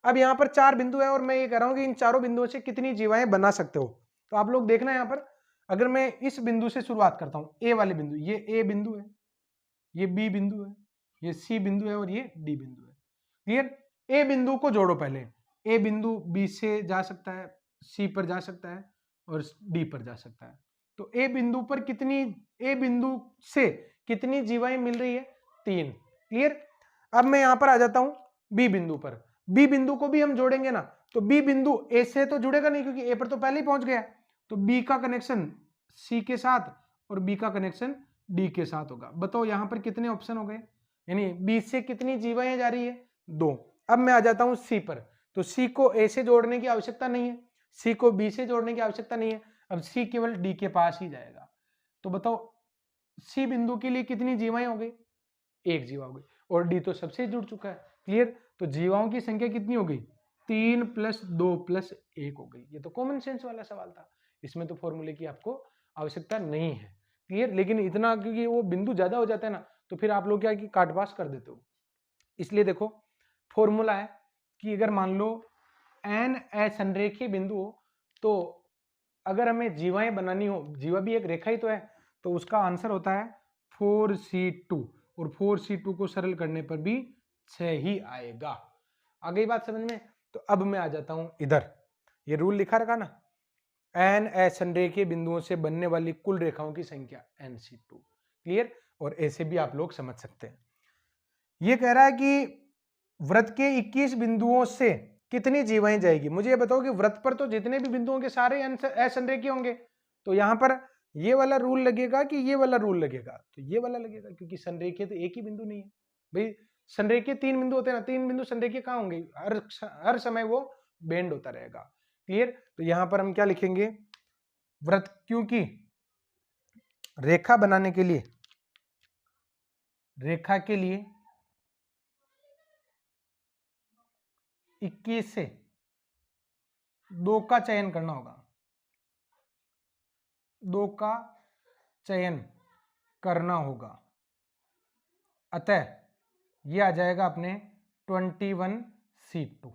अब यहाँ पर 4 बिंदु है और मैं ये कह रहा हूं कि इन चारों बिंदुओं से कितनी जीवाएं बना सकते हो। तो आप लोग देखना यहाँ पर, अगर मैं इस बिंदु से शुरुआत करता हूं, ए वाले बिंदु, ये ए बिंदु है, ये बी बिंदु है, ये सी बिंदु है और ये डी बिंदु है। क्लियर। ए बिंदु को जोड़ो पहले, ए बिंदु बी से जा सकता है, सी पर जा सकता है और डी पर जा सकता है। तो ए बिंदु पर कितनी, ए बिंदु से कितनी जीवाएं मिल रही है 3। क्लियर। अब मैं यहां पर आ जाता हूं बी बिंदु पर, बी बिंदु को भी हम जोड़ेंगे ना, तो बी बिंदु ए से तो जुड़ेगा नहीं क्योंकि ए पर तो पहले ही पहुंच गया, तो बी का कनेक्शन सी के साथ और बी का कनेक्शन डी के साथ होगा। बताओ यहां पर कितने ऑप्शन हो गए, यानी बी से कितनी जीवाएं जा रही है 2। अब मैं आ जाता हूं सी पर, तो सी को ए से जोड़ने की आवश्यकता नहीं है, सी को बी से जोड़ने की आवश्यकता नहीं है, अब सी केवल डी के पास ही जाएगा। तो बताओ सी बिंदु के लिए कितनी जीवाएं हो गई, 1 जीवा हो गई, और डी तो सबसे जुड़ चुका है। क्लियर। तो जीवाओं की संख्या कितनी हो गई 3 + 2 + 1 हो गई। ये तो कॉमन सेंस वाला सवाल था, इसमें तो फॉर्मूले की आपको आवश्यकता नहीं है। क्लियर। लेकिन इतना क्योंकि वो बिंदु ज्यादा हो जाता है ना, तो फिर आप लोग क्या कि काट पास कर देते हो। इसलिए देखो फॉर्मूला है कि अगर मान लो n असंरेखीय बिंदु हो, तो अगर हमें जीवाएं बनानी हो, जीवा भी एक रेखा ही तो है, तो उसका आंसर होता है 4C2, और 4C2 को सरल करने पर भी 6 ही आएगा। आ गई बात समझ में। तो अब मैं आ जाता हूं इधर, ये रूल लिखा रखा ना, n असंरेखीय बिंदुओं से बनने वाली कुल रेखाओं की संख्या NC2। क्लियर। और ऐसे भी आप लोग समझ सकते हैं। ये कह रहा है कि वृत्त के 21 बिंदुओं से कितनी जीवाएं जाएगी। मुझे ये बताओ कि वृत्त पर तो जितने भी बिंदु होंगे सारे असंरेखीय होंगे, तो यहां पर ये वाला रूल लगेगा कि ये वाला रूल लगेगा, तो ये वाला लगेगा, क्योंकि संरेखीय तो एक ही बिंदु नहीं है भाई, संरेखीय 3 बिंदु होते हैं ना, 3 बिंदु संरेखीय कहां होंगे, हर समय वो बेंड होता रहेगा। क्लियर। तो यहां पर हम क्या लिखेंगे, वृत्त, क्योंकि रेखा बनाने के लिए, रेखा के लिए 21 से 2 का चयन करना होगा, 2 का चयन करना होगा, अतः ये आ जाएगा अपने 21C2।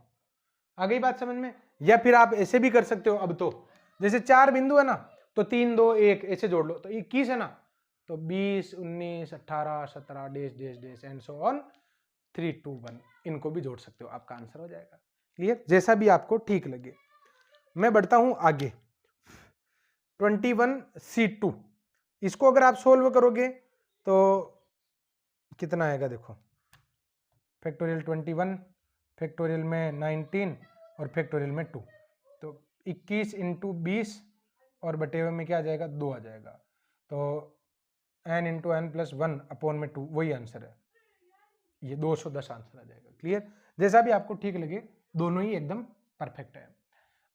आ गई बात समझ में। या फिर आप ऐसे भी कर सकते हो, अब तो जैसे 4 बिंदु है ना, तो 3 2 1 ऐसे जोड़ लो तो 21 है ना, तो 20 19 18 17 dash dash dash and so on 3 2 1 इनको भी जोड़ सकते हो, आपका आंसर हो जाएगा। क्लियर, जैसा भी आपको ठीक लगे। मैं बढ़ता हूं आगे। 21C2 इसको अगर आप सोल्व करोगे तो कितना आएगा, देखो फैक्टोरियल 21 फैक्टोरियल में 19 और फैक्टोरियल में 2, तो 21 इंटू 20 और बटे हुए में क्या आ जाएगा 2 आ जाएगा, तो n into N plus 1 upon में 2 वही आंसर है, ये 210 आंसर आ जाएगा। क्लियर, जैसा भी आपको ठीक लगे, दोनों ही एकदम परफेक्ट है।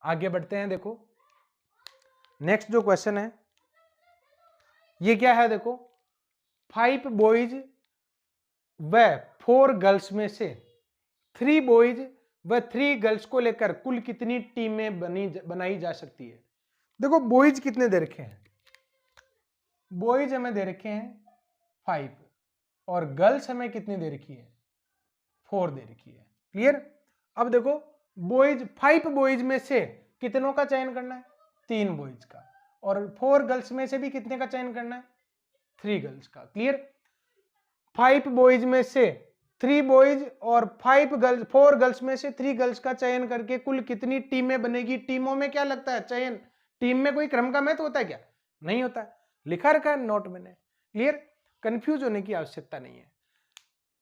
आगे बढ़ते हैं, देखो नेक्स्ट जो क्वेश्चन है ये क्या है, देखो 5 बॉयज व 4 गर्ल्स में से 3 बॉयज व 3 गर्ल्स को लेकर कुल कितनी टीमें बनाई जा सकती है। देखो बॉयज कितने दे रखे हैं, बॉयज हमें दे रखे हैं 5 और गर्ल्स हमें कितनी दे रखी है 4 दे रखी है। क्लियर, अब देखो बॉयज 5 बॉयज में से कितनों का चयन करना है, 3 बॉयज का, और 4 गर्ल्स में से भी कितने का चयन करना है, 3 गर्ल्स का। क्लियर, 5 बॉयज में से 3 बॉयज और 5 गर्ल्स 4 गर्ल्स में से 3 गर्ल्स का चयन करके कुल कितनी टीमें बनेगी। टीमों में क्या लगता है चयन, टीम में कोई क्रम का महत्व होता है क्या, नहीं होता है, लिखा रखा है नोट मैंने। क्लियर, कंफ्यूज होने की आवश्यकता नहीं है।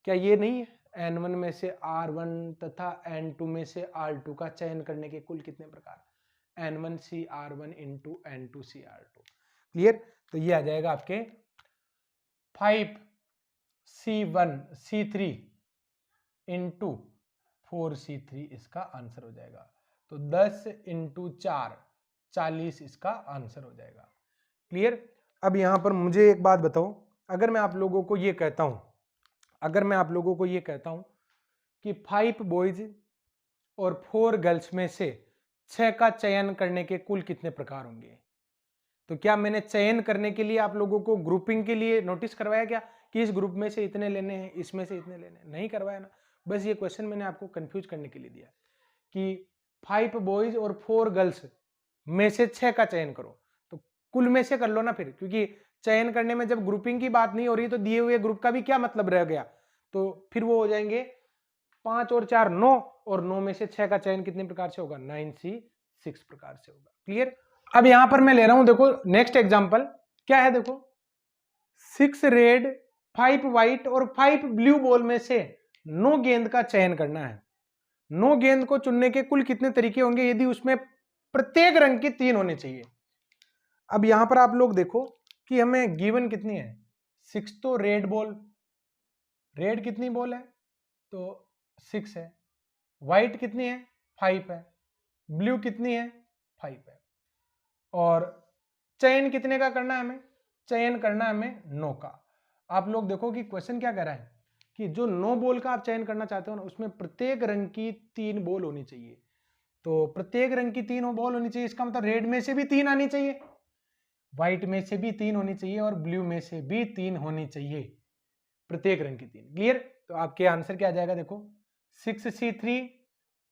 क्या ये नहीं है N1 में से R1 तथा N2 में से R2 का चयन करने के कुल कितने प्रकार, N1C R1 into N2C R2। Clear, तो ये आ जाएगा आपके 5C1 C3 इंटू 4C3 इसका आंसर हो जाएगा, तो 10 इंटू 4 40 इसका आंसर हो जाएगा। क्लियर, अब यहां पर मुझे एक बात बताओ, अगर मैं आप लोगों को ये कहता हूं, अगर मैं आप लोगों को ये कहता हूं कि 5 बॉयज और 4 गर्ल्स में से 6 का चयन करने के कुल कितने प्रकार होंगे, तो क्या मैंने चयन करने के लिए आप लोगों को ग्रुपिंग के लिए नोटिस करवाया क्या कि इस ग्रुप में से इतने लेने हैं, इसमें से इतने लेने हैं, नहीं करवाया ना। बस ये क्वेश्चन मैंने आपको कंफ्यूज करने के लिए दिया कि 5 बॉयज और 4 गर्ल्स में से 6 का चयन करो, तो कुल में से कर लो ना फिर, क्योंकि चयन करने में जब ग्रुपिंग की बात नहीं हो रही तो दिए हुए ग्रुप का भी क्या मतलब रह गया, तो फिर वो हो जाएंगे 5 और 4 9, और 9 में से 6 का चयन कितने प्रकार से होगा, 9C 6 प्रकार से होगा। क्लियर, अब यहां पर मैं ले रहा हूं, देखो नेक्स्ट एग्जांपल क्या है, देखो 6 रेड 5 व्हाइट और 5 ब्लू बॉल में से 9 गेंद का चयन करना है। 9 गेंद को चुनने के कुल कितने तरीके होंगे यदि उसमें प्रत्येक रंग के 3 होने चाहिए। अब यहां पर आप लोग देखो कि हमें गिवन कितनी है 6, तो रेड बॉल, रेड कितनी बॉल है तो 6 है, व्हाइट कितनी है 5 है, ब्लू कितनी है 5 है, और चयन कितने का करना है हमें, चयन करना है हमें 9 का। आप लोग देखो कि क्वेश्चन क्या कह रहा है कि जो 9 बॉल का आप चयन करना चाहते हो ना उसमें प्रत्येक रंग की 3 बॉल होनी चाहिए, तो प्रत्येक रंग की 3 बॉल होनी चाहिए, इसका मतलब रेड में से भी 3 आनी चाहिए, व्हाइट में से भी 3 होनी चाहिए और ब्लू में से भी 3 होनी चाहिए, प्रत्येक रंग की 3। क्लियर, तो आपके आंसर क्या आ जाएगा, देखो 6C3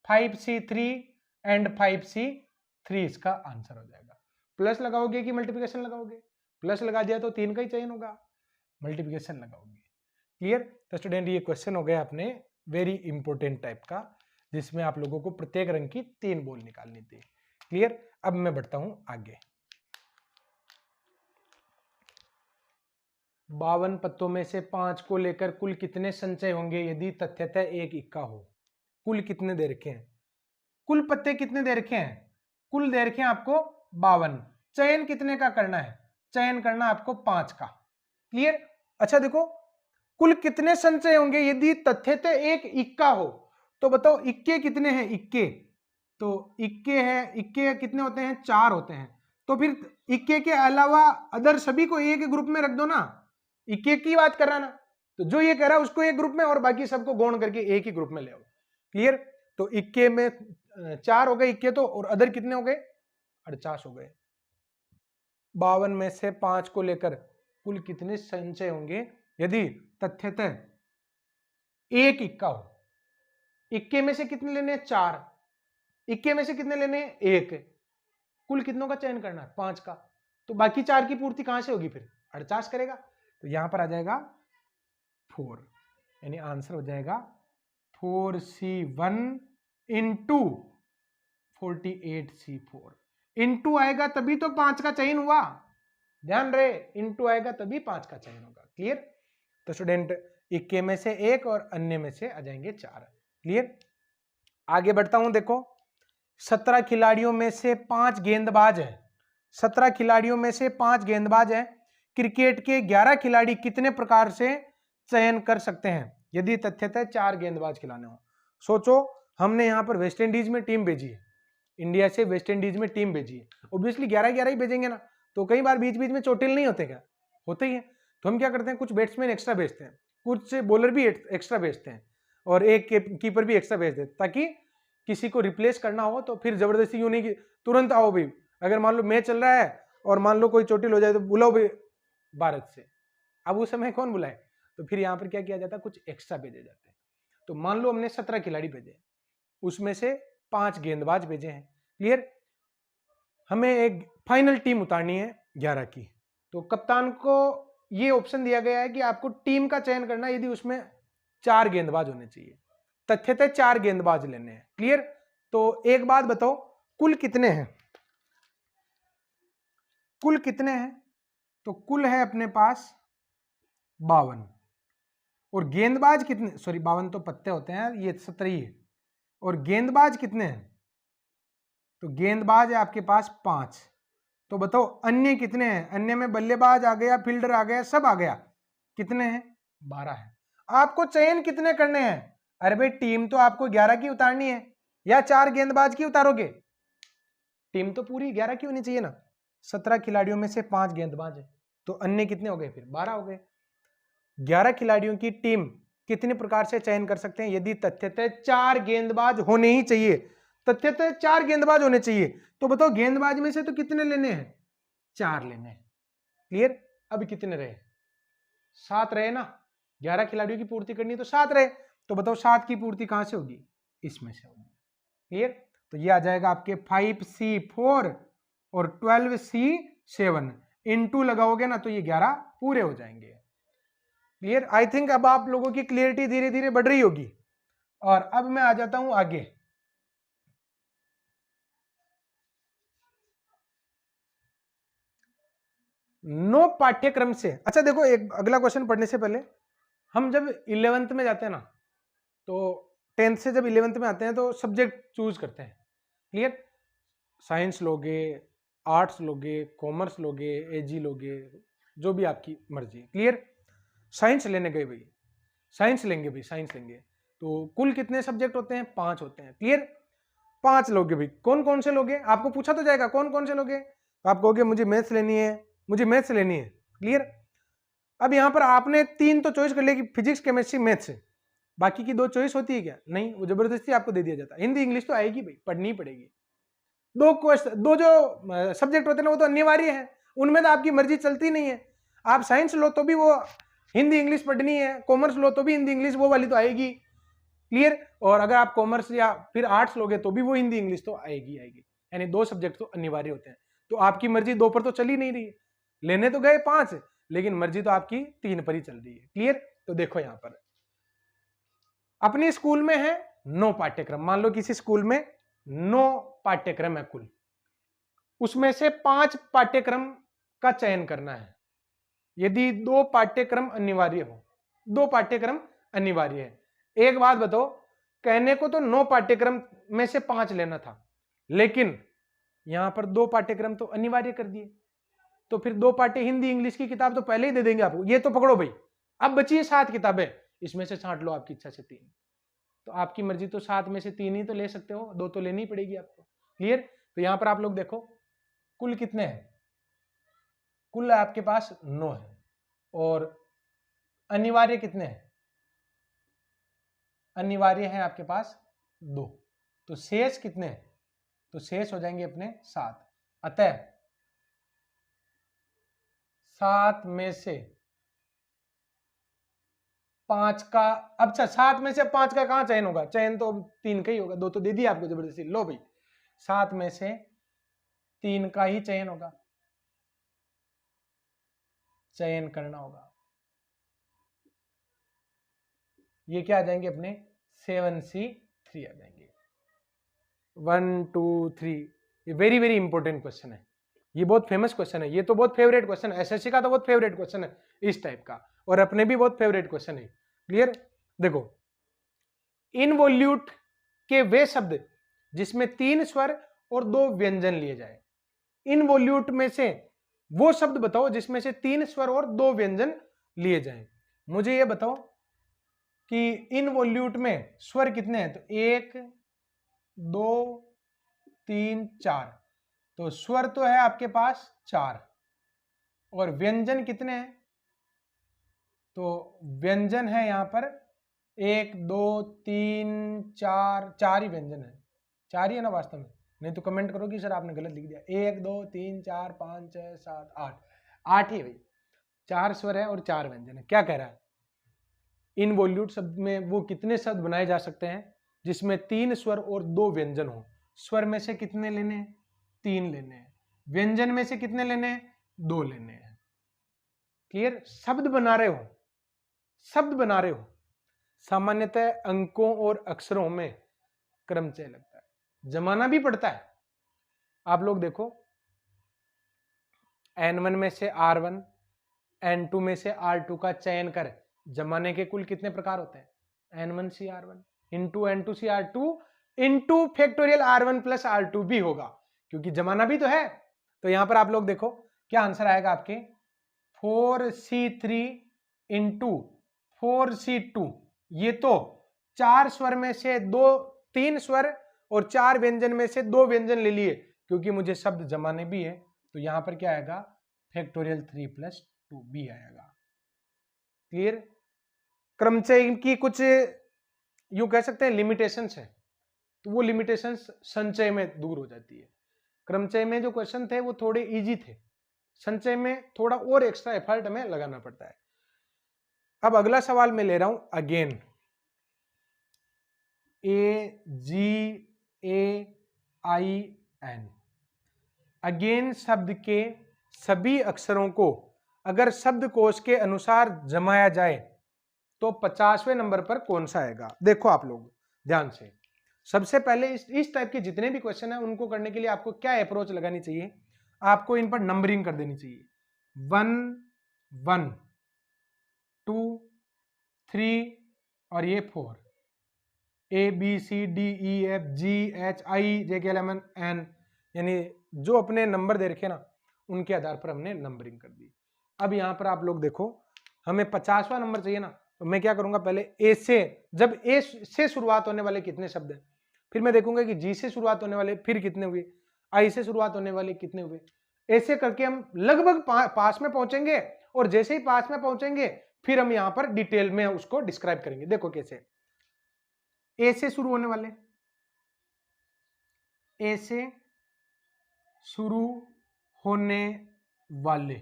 5C3 एंड 5C3 इसका आंसर हो जाएगा। प्लस लगाओगे कि मल्टीप्लिकेशन लगाओगे, प्लस लगा दिया तो 3 का ही चयन होगा, मल्टीप्लिकेशन लगाओगे। क्लियर, तो स्टूडेंट ये क्वेश्चन हो गया अपने वेरी इंपॉर्टेंट टाइप का, जिसमें आप लोगों को प्रत्येक रंग की 3 बॉल निकालनी थी। क्लियर, अब मैं बढ़ता हूं आगे। 52 पत्तों में से 5 को लेकर कुल कितने संचय होंगे यदि तथ्यतः एक इक्का हो। कुल कितने दे रखे हैं, कुल पत्ते कितने दे रखे हैं, कुल दे रखे हैं आपको 52, चयन कितने का करना है, चयन करना आपको 5 का। क्लियर, अच्छा देखो कुल कितने संचय होंगे यदि तथ्यतः एक इक्का हो, तो बताओ इक्के कितने हैं, इक्के तो इक्के है, इक्के कितने होते हैं 4 होते हैं, तो फिर इक्के के अलावा अदर सभी को एक ग्रुप में रख दो ना, इक्के की बात कर रहा ना, तो जो ये कह रहा है उसको एक ग्रुप में और बाकी सबको गौण करके एक ही ग्रुप में ले आओ। क्लियर, तो इक्के में 4 हो गए इक्के तो, और अदर कितने हो गए 48 हो गए। 52 में से 5 को लेकर कुल कितने संचय होंगे यदि तथ्यतः एक इक्का हो। इक्के में से कितने लेने हैं 4, इक्के में से कितने लेने हैं 1, कुल कितनों का चयन करना है 5 का, तो बाकी 4 की पूर्ति कहां से होगी, फिर 48 करेगा। तो यहां पर आ जाएगा 4, यानी आंसर हो जाएगा 4C1 इंटू 48C4। इंटू आएगा तभी तो 5 का चयन हुआ, ध्यान रहे, इंटू आएगा तभी 5 का चयन होगा। क्लियर। तो स्टूडेंट इक्के में से 1 और अन्य में से आ जाएंगे 4। क्लियर। आगे बढ़ता हूं। देखो 17 खिलाड़ियों में से 5 गेंदबाज हैं। 17 खिलाड़ियों में से 5 गेंदबाज हैं। क्रिकेट के 11 खिलाड़ी कितने प्रकार से चयन कर सकते हैं यदि तथ्यतः 4 गेंदबाज खिलाने हो। सोचो, हमने यहां पर वेस्ट इंडीज में टीम भेजी है, इंडिया से वेस्ट इंडीज में टीम भेजी है, ऑब्वियसली 11-11 ही भेजेंगे ना, तो कई बार बीच बीच में चोटिल नहीं होते क्या, होते ही हैं। तो हम क्या करते हैं, कुछ बैट्समैन एक्स्ट्रा भेजते हैं, कुछ बॉलर भी एक्स्ट्रा भेजते हैं और एक कीपर भी एक्स्ट्रा भेज देते हैं, ताकि किसी को रिप्लेस करना हो तो फिर जबरदस्ती यूं नहीं कि तुरंत आओ भाई, अगर मान लो मैच चल रहा है और मान लो कोई चोटिल हो जाए तो बुलाओ भाई भारत से, अब उस समय कौन बुलाए, तो फिर यहाँ पर क्या किया जाता है, कुछ एक्स्ट्रा भेजे जाते हैं। तो मान लो हमने 17 खिलाड़ी भेजे, उसमें से 5 गेंदबाज भेजे हैं। क्लियर। हमें एक फाइनल टीम उतारनी है 11 की, तो कप्तान को ये ऑप्शन दिया गया है कि आपको टीम का चयन करना है, यदि उसमें 4 गेंदबाज होने चाहिए, तथ्यतः 4 गेंदबाज लेने हैं। क्लियर। तो एक बात बताओ, कुल कितने हैं, कुल कितने हैं, तो कुल है अपने पास 52, और गेंदबाज कितने, सॉरी 52 तो पत्ते होते हैं, ये 17 ही है, और गेंदबाज कितने हैं, तो गेंदबाज है आपके पास 5। तो बताओ अन्य कितने हैं, अन्य में बल्लेबाज आ गया, फील्डर आ गया, सब आ गया, कितने हैं, 12 है। आपको चयन कितने करने हैं, अरे भाई टीम तो आपको 11 की उतारनी है, या 4 गेंदबाज की उतारोगे, टीम तो पूरी 11 की होनी चाहिए ना। 17 खिलाड़ियों में से 5 गेंदबाज है, तो अन्य कितने हो गए, फिर 12 हो गए। 11 खिलाड़ियों की टीम कितने प्रकार से चयन कर सकते हैं, यदि तथ्यतः 4 गेंदबाज होने ही चाहिए, तथ्यतः 4 गेंदबाज होने चाहिए। तो बताओ गेंदबाज में से तो कितने लेने हैं, 4 लेने हैं। क्लियर। अब कितने रहे, 7 रहे ना, 11 खिलाड़ियों की पूर्ति करनी तो 7 रहे, तो बताओ 7 की पूर्ति कहां से होगी, इसमें से होगी। क्लियर। तो ये आ जाएगा आपके 5C4 और 12C7, इंटू लगाओगे ना तो ये 11 पूरे हो जाएंगे। क्लियर। आई थिंक अब आप लोगों की क्लियरिटी धीरे धीरे बढ़ रही होगी। और अब मैं आ जाता हूं आगे। नो पाठ्यक्रम से, अच्छा देखो एक अगला क्वेश्चन पढ़ने से पहले, हम जब 11th में जाते हैं ना, तो 10th से जब 11th में आते हैं तो सब्जेक्ट चूज करते हैं। क्लियर। साइंस लोगे, आर्ट्स लोगे, कॉमर्स लोगे, एजी लोगे, जो भी आपकी मर्जी। क्लियर। साइंस लेने गए भाई, साइंस लेंगे भाई, साइंस लेंगे, तो कुल कितने सब्जेक्ट होते हैं, 5 होते हैं। क्लियर। 5 लोगे भाई, कौन कौन से लोगे, आपको पूछा तो जाएगा कौन कौन से लोगे, आप कहोगे मुझे मैथ्स लेनी है, मुझे मैथ्स लेनी है। क्लियर। अब यहां पर आपने 3 तो चॉइस कर लिया कि फिजिक्स केमिस्ट्री मैथ्स है, बाकी की 2 चॉइस होती है क्या, नहीं, वो जबरदस्ती आपको दे दिया जाता है। हिंदी इंग्लिश तो आएगी भाई, पढ़नी ही पड़ेगी। 2 जो सब्जेक्ट होते हैं ना वो तो अनिवार्य है, उनमें तो आपकी मर्जी चलती नहीं है। आप साइंस लो तो भी वो हिंदी इंग्लिश पढ़नी है, कॉमर्स लो तो भी हिंदी इंग्लिश वो वाली तो आएगी। क्लियर। और अगर आप कॉमर्स या फिर आर्ट्स लोगे तो भी वो हिंदी इंग्लिश तो आएगी आएगी, यानी 2 सब्जेक्ट तो अनिवार्य होते हैं। तो आपकी मर्जी 2 पर तो चल ही नहीं रही है, लेने तो गए 5, लेकिन मर्जी तो आपकी 3 पर ही चल रही है। क्लियर। तो देखो यहां पर अपने स्कूल में है 9 पाठ्यक्रम, मान लो किसी स्कूल में 9 पाठ्यक्रम है कुल, उसमें से 5 पाठ्यक्रम का चयन करना है। यदि 2 पाठ्यक्रम अनिवार्य हो, 2 पाठ्यक्रम अनिवार्य है। एक बात बताओ, कहने को तो 9 पाठ्यक्रम में से 5 लेना था, लेकिन यहां पर 2 पाठ्यक्रम तो अनिवार्य कर दिए, तो फिर 2 पाठ्य हिंदी इंग्लिश की किताब तो पहले ही दे देंगे आपको, ये तो पकड़ो भाई। अब बची है 7 किताबें, इसमें से छांट लो आपकी इच्छा से 3, तो आपकी मर्जी, तो 7 में से 3 ही तो ले सकते हो, 2 तो लेनी ही पड़ेगी आपको। क्लियर। तो यहां पर आप लोग देखो कुल कितने हैं, कुल आपके पास 9 है, और अनिवार्य कितने हैं, अनिवार्य है आपके पास 2, तो शेष कितने हैं, तो शेष हो जाएंगे अपने 7। अतः 7 में से 5 का, अच्छा 7 में से 5 का कहां चयन होगा, चयन तो 3 का ही होगा, 2 तो दे दिया आपको जबरदस्ती, लो भाई 7 में से 3 का ही चयन होगा। चयन करना होगा। ये क्या आ जाएंगे अपने 7C3 आ जाएंगे। 1 2 3। ये वेरी वेरी इंपॉर्टेंट क्वेश्चन है, ये बहुत फेमस क्वेश्चन है, ये तो बहुत फेवरेट क्वेश्चन है, एसएससी का तो बहुत फेवरेट क्वेश्चन है इस टाइप का, और अपने भी बहुत फेवरेट क्वेश्चन है। क्लियर? देखो, इनवोल्यूट के वे शब्द जिसमें 3 स्वर और 2 व्यंजन लिए जाए। इनवोल्यूट में से वो शब्द बताओ जिसमें से 3 स्वर और 2 व्यंजन लिए जाए। मुझे ये बताओ कि इनवोल्यूट में स्वर कितने हैं? तो 1 2 3 4। तो स्वर तो है आपके पास 4, और व्यंजन कितने हैं? तो व्यंजन है यहां पर 1 2 3 4, 4 ही व्यंजन है। 4 ही है ना वास्तव में? नहीं तो कमेंट करो कि सर आपने गलत लिख दिया। 1 2 3 4 5 6 7 8, 8 ही है भाई। 4 स्वर है और 4 व्यंजन है। क्या कह रहा है? इनवोल्यूट शब्द में वो कितने शब्द बनाए जा सकते हैं जिसमें 3 स्वर और 2 व्यंजन हो? स्वर में से कितने लेने हैं? 3 लेने हैं। व्यंजन में से कितने लेने हैं? 2 लेने हैं। क्लियर? शब्द बना रहे हो, शब्द बना रहे हो। सामान्यतः अंकों और अक्षरों में क्रमचय लगता है, जमाना भी पड़ता है। आप लोग देखो, N1 में से R1, N2 में से R2 का चयन कर जमाने के कुल कितने प्रकार होते हैं? N1CR1 into N2CR2 into factorial R1 plus R2 भी होगा, क्योंकि जमाना भी तो है। तो यहां पर आप लोग देखो क्या आंसर आएगा आपके 4C3 इंटू 4C2। ये तो 4 स्वर में से 3 स्वर और 4 व्यंजन में से 2 व्यंजन ले लिए, क्योंकि मुझे शब्द जमाने भी है। तो यहां पर क्या आएगा? फैक्टोरियल 3 प्लस 2 भी आएगा। क्लियर? क्रमचय की कुछ यूं कह सकते हैं लिमिटेशंस है, तो वो लिमिटेशंस संचय में दूर हो जाती है। क्रमचय में जो क्वेश्चन थे वो थोड़े इजी थे, संचय में थोड़ा और एक्स्ट्रा एफर्ट हमें लगाना पड़ता है। अब अगला सवाल मैं ले रहा हूं अगेन, AGAIN। अगेन शब्द के सभी अक्षरों को अगर शब्दकोश के अनुसार जमाया जाए तो 50वें नंबर पर कौन सा आएगा? देखो आप लोग ध्यान से। सबसे पहले इस टाइप के जितने भी क्वेश्चन है उनको करने के लिए आपको क्या अप्रोच लगानी चाहिए? आपको इन पर नंबरिंग कर देनी चाहिए। 1 1 2 3 और ये 4, ABCDEFGHIJKLMN, यानी जो अपने नंबर दे रखे ना उनके आधार पर हमने नंबरिंग कर दी। अब यहां पर आप लोग देखो, हमें 50वां नंबर चाहिए ना, तो मैं क्या करूंगा? पहले ए से, जब ए से शुरुआत होने वाले कितने शब्द हैं, फिर मैं देखूंगा कि जी से शुरुआत होने वाले फिर कितने हुए, आई से शुरुआत होने वाले कितने हुए। ऐसे करके हम लगभग पास में पहुंचेंगे, और जैसे ही पास में पहुंचेंगे फिर हम यहां पर डिटेल में उसको डिस्क्राइब करेंगे। देखो कैसे, ए से शुरू होने वाले, ए से शुरू होने वाले,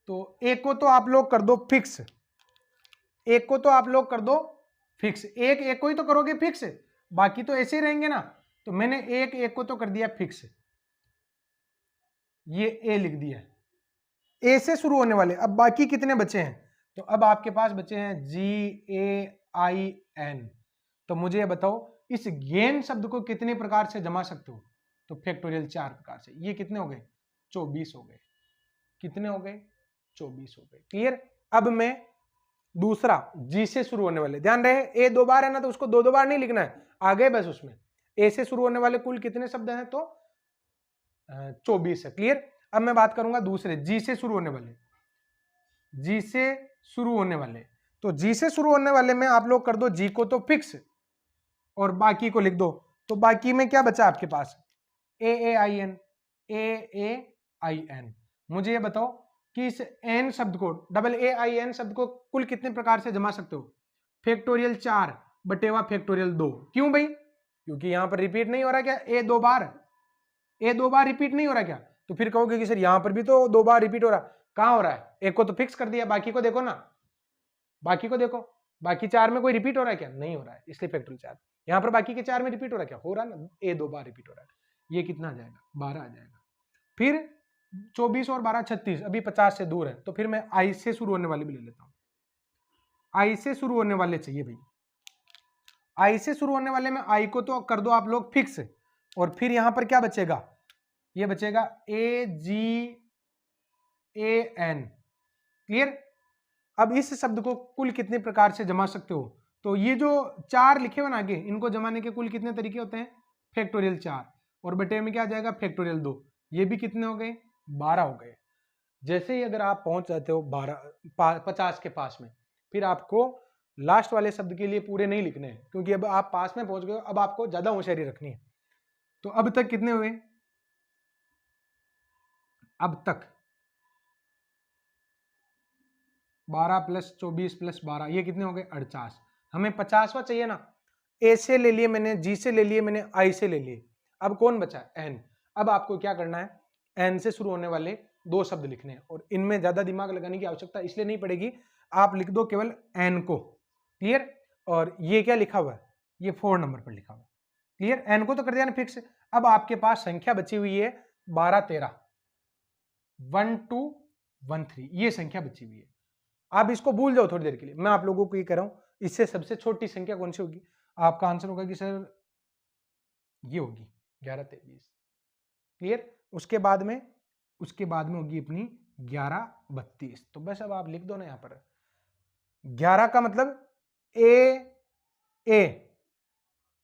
तो एक को तो आप लोग कर दो फिक्स, एक को तो आप लोग कर दो फिक्स, एक को ही तो करोगे फिक्स, बाकी तो ऐसे ही रहेंगे ना। तो मैंने एक को तो कर दिया फिक्स, ये ए लिख दिया, ए से शुरू होने वाले। अब बाकी कितने बचे हैं? तो अब आपके पास बचे हैं GAIN। तो मुझे ये बताओ इस गेन शब्द को कितने प्रकार से जमा सकते हो? तो फैक्टोरियल 4 प्रकार से। ये कितने हो गए? 24 हो गए। कितने हो गए? 24 हो गए। क्लियर? अब मैं दूसरा जी से शुरू होने वाले, ध्यान रहे ए 2 बार है ना, तो उसको 2 बार नहीं लिखना है, आगे बस उसमें ए से शुरू होने वाले कुल कितने शब्द हैं? तो 24 है। क्लियर? अब मैं बात करूंगा दूसरे जी से शुरू होने वाले, जी से शुरू होने वाले। तो जी से शुरू होने वाले में आप लोग कर दो जी को तो फिक्स और बाकी को लिख दो। तो बाकी में क्या बचा आपके पास? AAIN, AAIN। मुझे ये बताओ कि इस एन शब्द को, AAIN शब्द को कुल कितने प्रकार से जमा सकते हो? फैक्टोरियल 4 बटेवा फैक्टोरियल 2। क्यों भाई? क्योंकि यहां पर रिपीट नहीं हो रहा क्या? ए 2 बार रिपीट नहीं हो रहा क्या? तो फिर कहोगे कि सर यहां पर भी तो 2 बार रिपीट हो रहा। कहां हो रहा है? एक को तो फिक्स कर दिया, बाकी को देखो ना, बाकी को देखो, बाकी 4 में कोई रिपीट हो रहा है क्या? नहीं हो रहा है, इसलिए फैक्टोरियल 4। यहां पर बाकी के 4 में रिपीट हो रहा है क्या? हो रहा है ना, ए 2 बार रिपीट हो रहा है। ये कितना आ जाएगा? 12 आ जाएगा। फिर 24 और 12 36, अभी 50 से दूर है, तो फिर मैं आई से शुरू होने वाले भी ले लेता हूं। आई से शुरू होने वाले चाहिए भाई, आई से शुरू होने वाले में आई को तो कर दो आप लोग फिक्स, और फिर यहां पर क्या बचेगा, ये बचेगा AGAN। क्लियर। अब इस शब्द को कुल कितने प्रकार से जमा सकते हो, तो ये जो 4 लिखे हुए ना आगे, इनको जमाने के कुल कितने तरीके होते हैं, फैक्टोरियल 4, और बटे में क्या आ जाएगा, फैक्टोरियल 2, ये भी कितने हो गए, 12 हो गए। जैसे ही अगर आप पहुंच जाते हो 50 के पास में, फिर आपको लास्ट वाले शब्द के लिए पूरे नहीं लिखने हैं, क्योंकि अब आप पास में पहुंच गए हो, अब आपको ज्यादा होशियारी रखनी है। तो अब तक कितने हुए, अब तक 12 + 24 + 12, ये कितने हो गए, 48। हमें 50वां चाहिए ना, ए से ले लिए मैंने, जी से ले लिए मैंने, आई से ले लिए, अब कौन बचा, एन। अब आपको क्या करना है, एन से शुरू होने वाले 2 शब्द लिखने हैं, और इनमें ज्यादा दिमाग लगाने की आवश्यकता इसलिए नहीं पड़ेगी, आप लिख दो केवल एन को। क्लियर। और ये क्या लिखा हुआ है, ये 4 नंबर पर लिखा हुआ है। क्लियर, एन को तो कर दिया ना फिक्स। अब आपके पास संख्या बची हुई है 12 13, 1 2 1 3, ये संख्या बची हुई है। आप इसको भूल जाओ थोड़ी देर के लिए, मैं आप लोगों को ये कह रहा हूं, इससे सबसे छोटी संख्या कौन सी होगी, आपका आंसर होगा कि सर ये होगी 11 23। क्लियर। उसके बाद में होगी अपनी 11 32। तो बस अब आप लिख दो ना यहां पर 11 का मतलब A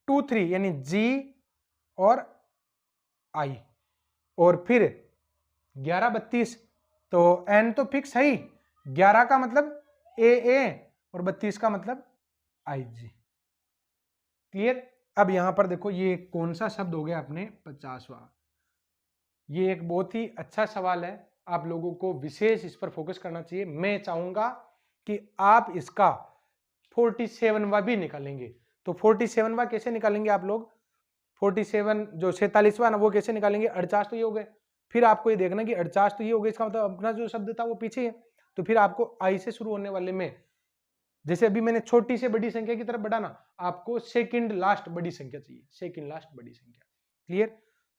2 3 यानी G और I, और फिर 11 32, तो N तो फिक्स है ही, 11 का मतलब A और 32 का मतलब IG। क्लियर। अब यहां पर देखो ये कौन सा शब्द हो गया अपने 50वां। ये एक बहुत ही अच्छा सवाल है, आप लोगों को विशेष इस पर फोकस करना चाहिए। मैं चाहूंगा कि आप इसका 47वां भी निकालेंगे। तो 47वां कैसे निकालेंगे आप लोग, 47 जो 47वां ना वो कैसे निकालेंगे, 48 तो ये हो गए, फिर आपको ये देखना कि 48 तो ये हो गए, इसका मतलब अपना जो शब्द था वो पीछे है, तो फिर आपको आई से शुरू होने वाले में, जैसे अभी मैंने छोटी से बड़ी संख्या की तरफ बढ़ाना, आपको सेकंड लास्ट बड़ी संख्या चाहिए, सेकंड लास्ट बड़ी संख्या। क्लियर।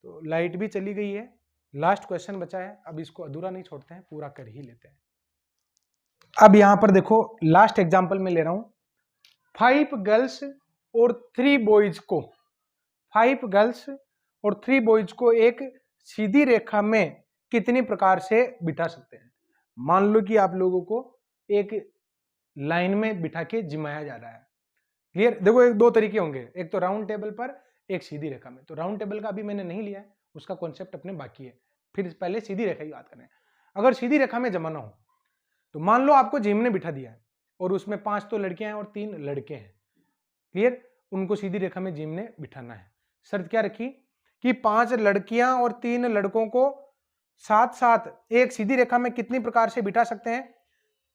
तो लाइट भी चली गई है, लास्ट क्वेश्चन बचा है, अब इसको अधूरा नहीं छोड़ते हैं, पूरा कर ही लेते हैं। अब यहां पर देखो लास्ट एग्जांपल में ले रहा हूं, 5 गर्ल्स और 3 बॉयज को, 5 गर्ल्स और 3 बॉयज को एक सीधी रेखा में कितनी प्रकार से बिठा सकते हैं। मान लो कि आप लोगों को एक लाइन में बिठा के जिमाया जा रहा है। क्लियर। देखो एक 2 तरीके होंगे, एक तो राउंड टेबल पर, एक सीधी रेखा में। तो राउंड टेबल का अभी मैंने नहीं लिया है, उसका कॉन्सेप्ट अपने बाकी है, फिर पहले सीधी रेखा की बात करें। अगर सीधी रेखा में जमाना हो तो मान लो आपको जिम ने बिठा दिया है, और उसमें 5 तो लड़कियां हैं और 3 लड़के हैं। क्लियर। उनको सीधी रेखा में जिम ने बिठाना है। शर्त क्या रखी कि 5 लड़कियां और 3 लड़कों को साथ साथ एक सीधी रेखा में कितनी प्रकार से बिठा सकते हैं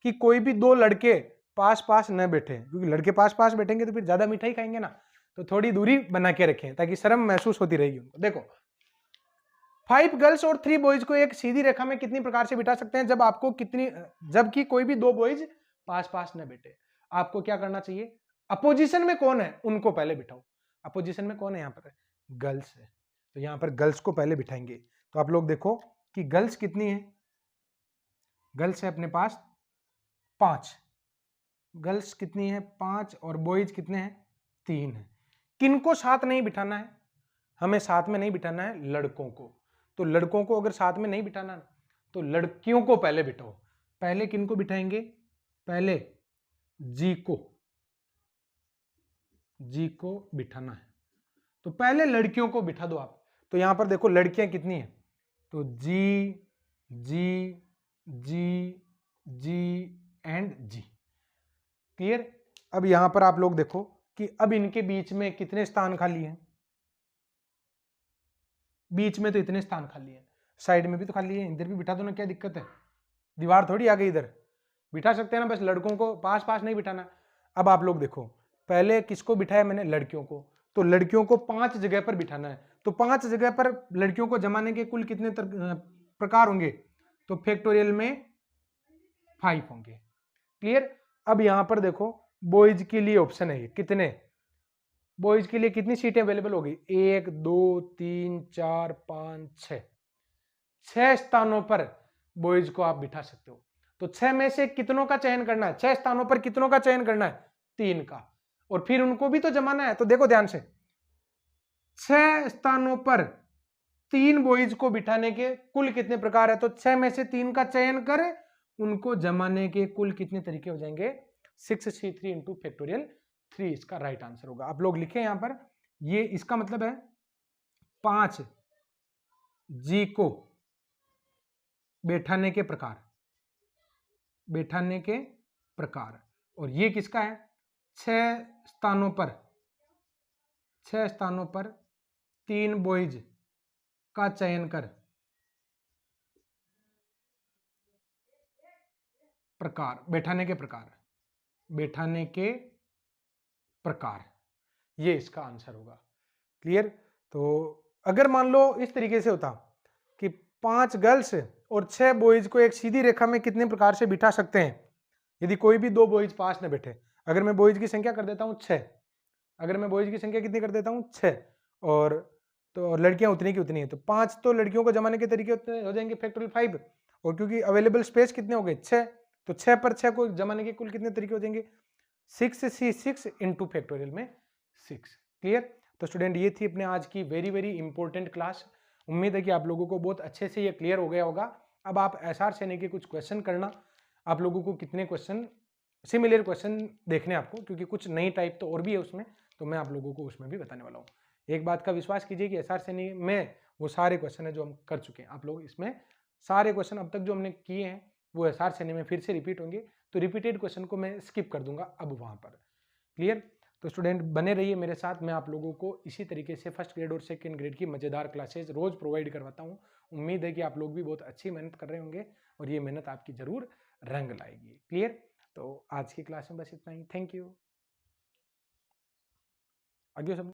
कि कोई भी 2 लड़के पास पास न बैठे, क्योंकि लड़के पास पास बैठेंगे तो फिर ज्यादा मिठाई खाएंगे ना, तो थोड़ी दूरी बना के रखें ताकि शर्म महसूस होती रहेगी उनको। देखो 5 गर्ल्स और 3 बॉयज को एक सीधी रेखा में कितनी प्रकार से बिठा सकते हैं, जब आपको जबकि कोई भी 2 बॉयज पास पास न बैठे। आपको क्या करना चाहिए, अपोजिशन में कौन है उनको पहले बिठाओ। अपोजिशन में कौन है, यहाँ पर गर्ल्स है, तो यहाँ पर गर्ल्स को पहले बिठाएंगे। तो आप लोग देखो कि गर्ल्स कितनी है, गर्ल्स है अपने पास 5, गर्ल्स कितनी है 5, और बॉयज कितने हैं 3 है। किनको साथ नहीं बिठाना है, हमें साथ में नहीं बिठाना है लड़कों को। तो लड़कों को अगर साथ में नहीं बिठाना तो लड़कियों को पहले बिठाओ। पहले किनको बिठाएंगे, पहले जी को बिठाना है, तो पहले लड़कियों को बिठा दो आप। तो यहां पर देखो लड़कियां कितनी है, तो जी जी जी जी एंड जी। क्लियर। अब यहां पर आप लोग देखो कि अब इनके बीच में कितने स्थान खाली हैं, बीच में तो इतने स्थान खाली हैं, साइड में भी तो खाली है, इधर भी बिठा दो ना, क्या दिक्कत है, दीवार थोड़ी आ गई, इधर बिठा सकते हैं ना, बस लड़कों को पास पास नहीं बिठाना। अब आप लोग देखो पहले किसको बिठाया मैंने, लड़कियों को, तो लड़कियों को 5 जगह पर बिठाना है, तो 5 जगह पर लड़कियों को जमाने के कुल कितने प्रकार होंगे, तो फैक्टोरियल में 5 होंगे। क्लियर। अब यहां पर देखो बॉयज के लिए ऑप्शन है, कितने बॉयज के लिए कितनी सीटें अवेलेबल होगी, 1 2 3 4 5 6, 6 स्थानों पर बॉयज को आप बिठा सकते हो। तो 6 में से कितनों का चयन करना है? 6 स्थानों पर कितनों का चयन करना है? 3 का। और फिर उनको भी तो जमाना है। तो देखो ध्यान से, 6 स्थानों पर 3 बॉयज को बिठाने के कुल कितने प्रकार है? तो 6 में से 3 का चयन कर उनको जमाने के कुल कितने तरीके हो जाएंगे? 6c3 इंटू फैक्टोरियल 3 इसका राइट आंसर होगा। आप लोग लिखें यहां पर, ये इसका मतलब है 5 जी को बैठाने के प्रकार, बैठाने के प्रकार। और ये किसका है? 6 स्थानों पर, 6 स्थानों पर 3 बॉयज का चयन कर प्रकार, बैठाने के प्रकार, बैठाने के प्रकार, ये इसका आंसर होगा। क्लियर? तो अगर मान लो इस तरीके से होता कि 5 गर्ल्स और 6 बॉयज को एक सीधी रेखा में कितने प्रकार से बिठा सकते हैं, यदि कोई भी 2 बॉयज पास न बैठे। अगर मैं बॉयज की संख्या कर देता हूं 6, अगर मैं बॉयज की संख्या कितनी कर देता हूं 6, और तो लड़कियां उतनी की उतनी है, तो 5 तो लड़कियों को जमाने के तरीके हो जाएंगे फैक्टोरियल 5, और क्योंकि अवेलेबल स्पेस कितने हो गए 6, तो 6 पर 6 को जमाने के कुल कितने तरीके हो जाएंगे? 6c6 इंटू फैक्टोरियल में 6। क्लियर? तो स्टूडेंट ये थी अपने आज की वेरी वेरी इंपॉर्टेंट क्लास। उम्मीद है कि आप लोगों को बहुत अच्छे से ये क्लियर हो गया होगा। अब आप एसआर सेने के कुछ क्वेश्चन करना, आप लोगों को कितने क्वेश्चन, सिमिलर क्वेश्चन देखने आपको, क्योंकि कुछ नई टाइप तो और भी है उसमें, तो मैं आप लोगों को उसमें भी बताने वाला हूँ। एक बात का विश्वास कीजिए कि एसआर सेने में वो सारे क्वेश्चन है जो हम कर चुके हैं, आप लोग इसमें सारे क्वेश्चन अब तक जो हमने किए हैं वो एसआर सेने में फिर से रिपीट होंगे, तो रिपीटेड क्वेश्चन को मैं स्किप कर दूंगा अब वहां पर। क्लियर? तो स्टूडेंट बने रहिए मेरे साथ, मैं आप लोगों को इसी तरीके से फर्स्ट ग्रेड और सेकंड ग्रेड की मजेदार क्लासेस रोज प्रोवाइड करवाता हूं। उम्मीद है कि आप लोग भी बहुत अच्छी मेहनत कर रहे होंगे और ये मेहनत आपकी जरूर रंग लाएगी। क्लियर? तो आज की क्लास में बस इतना ही। Thank you. आगे सब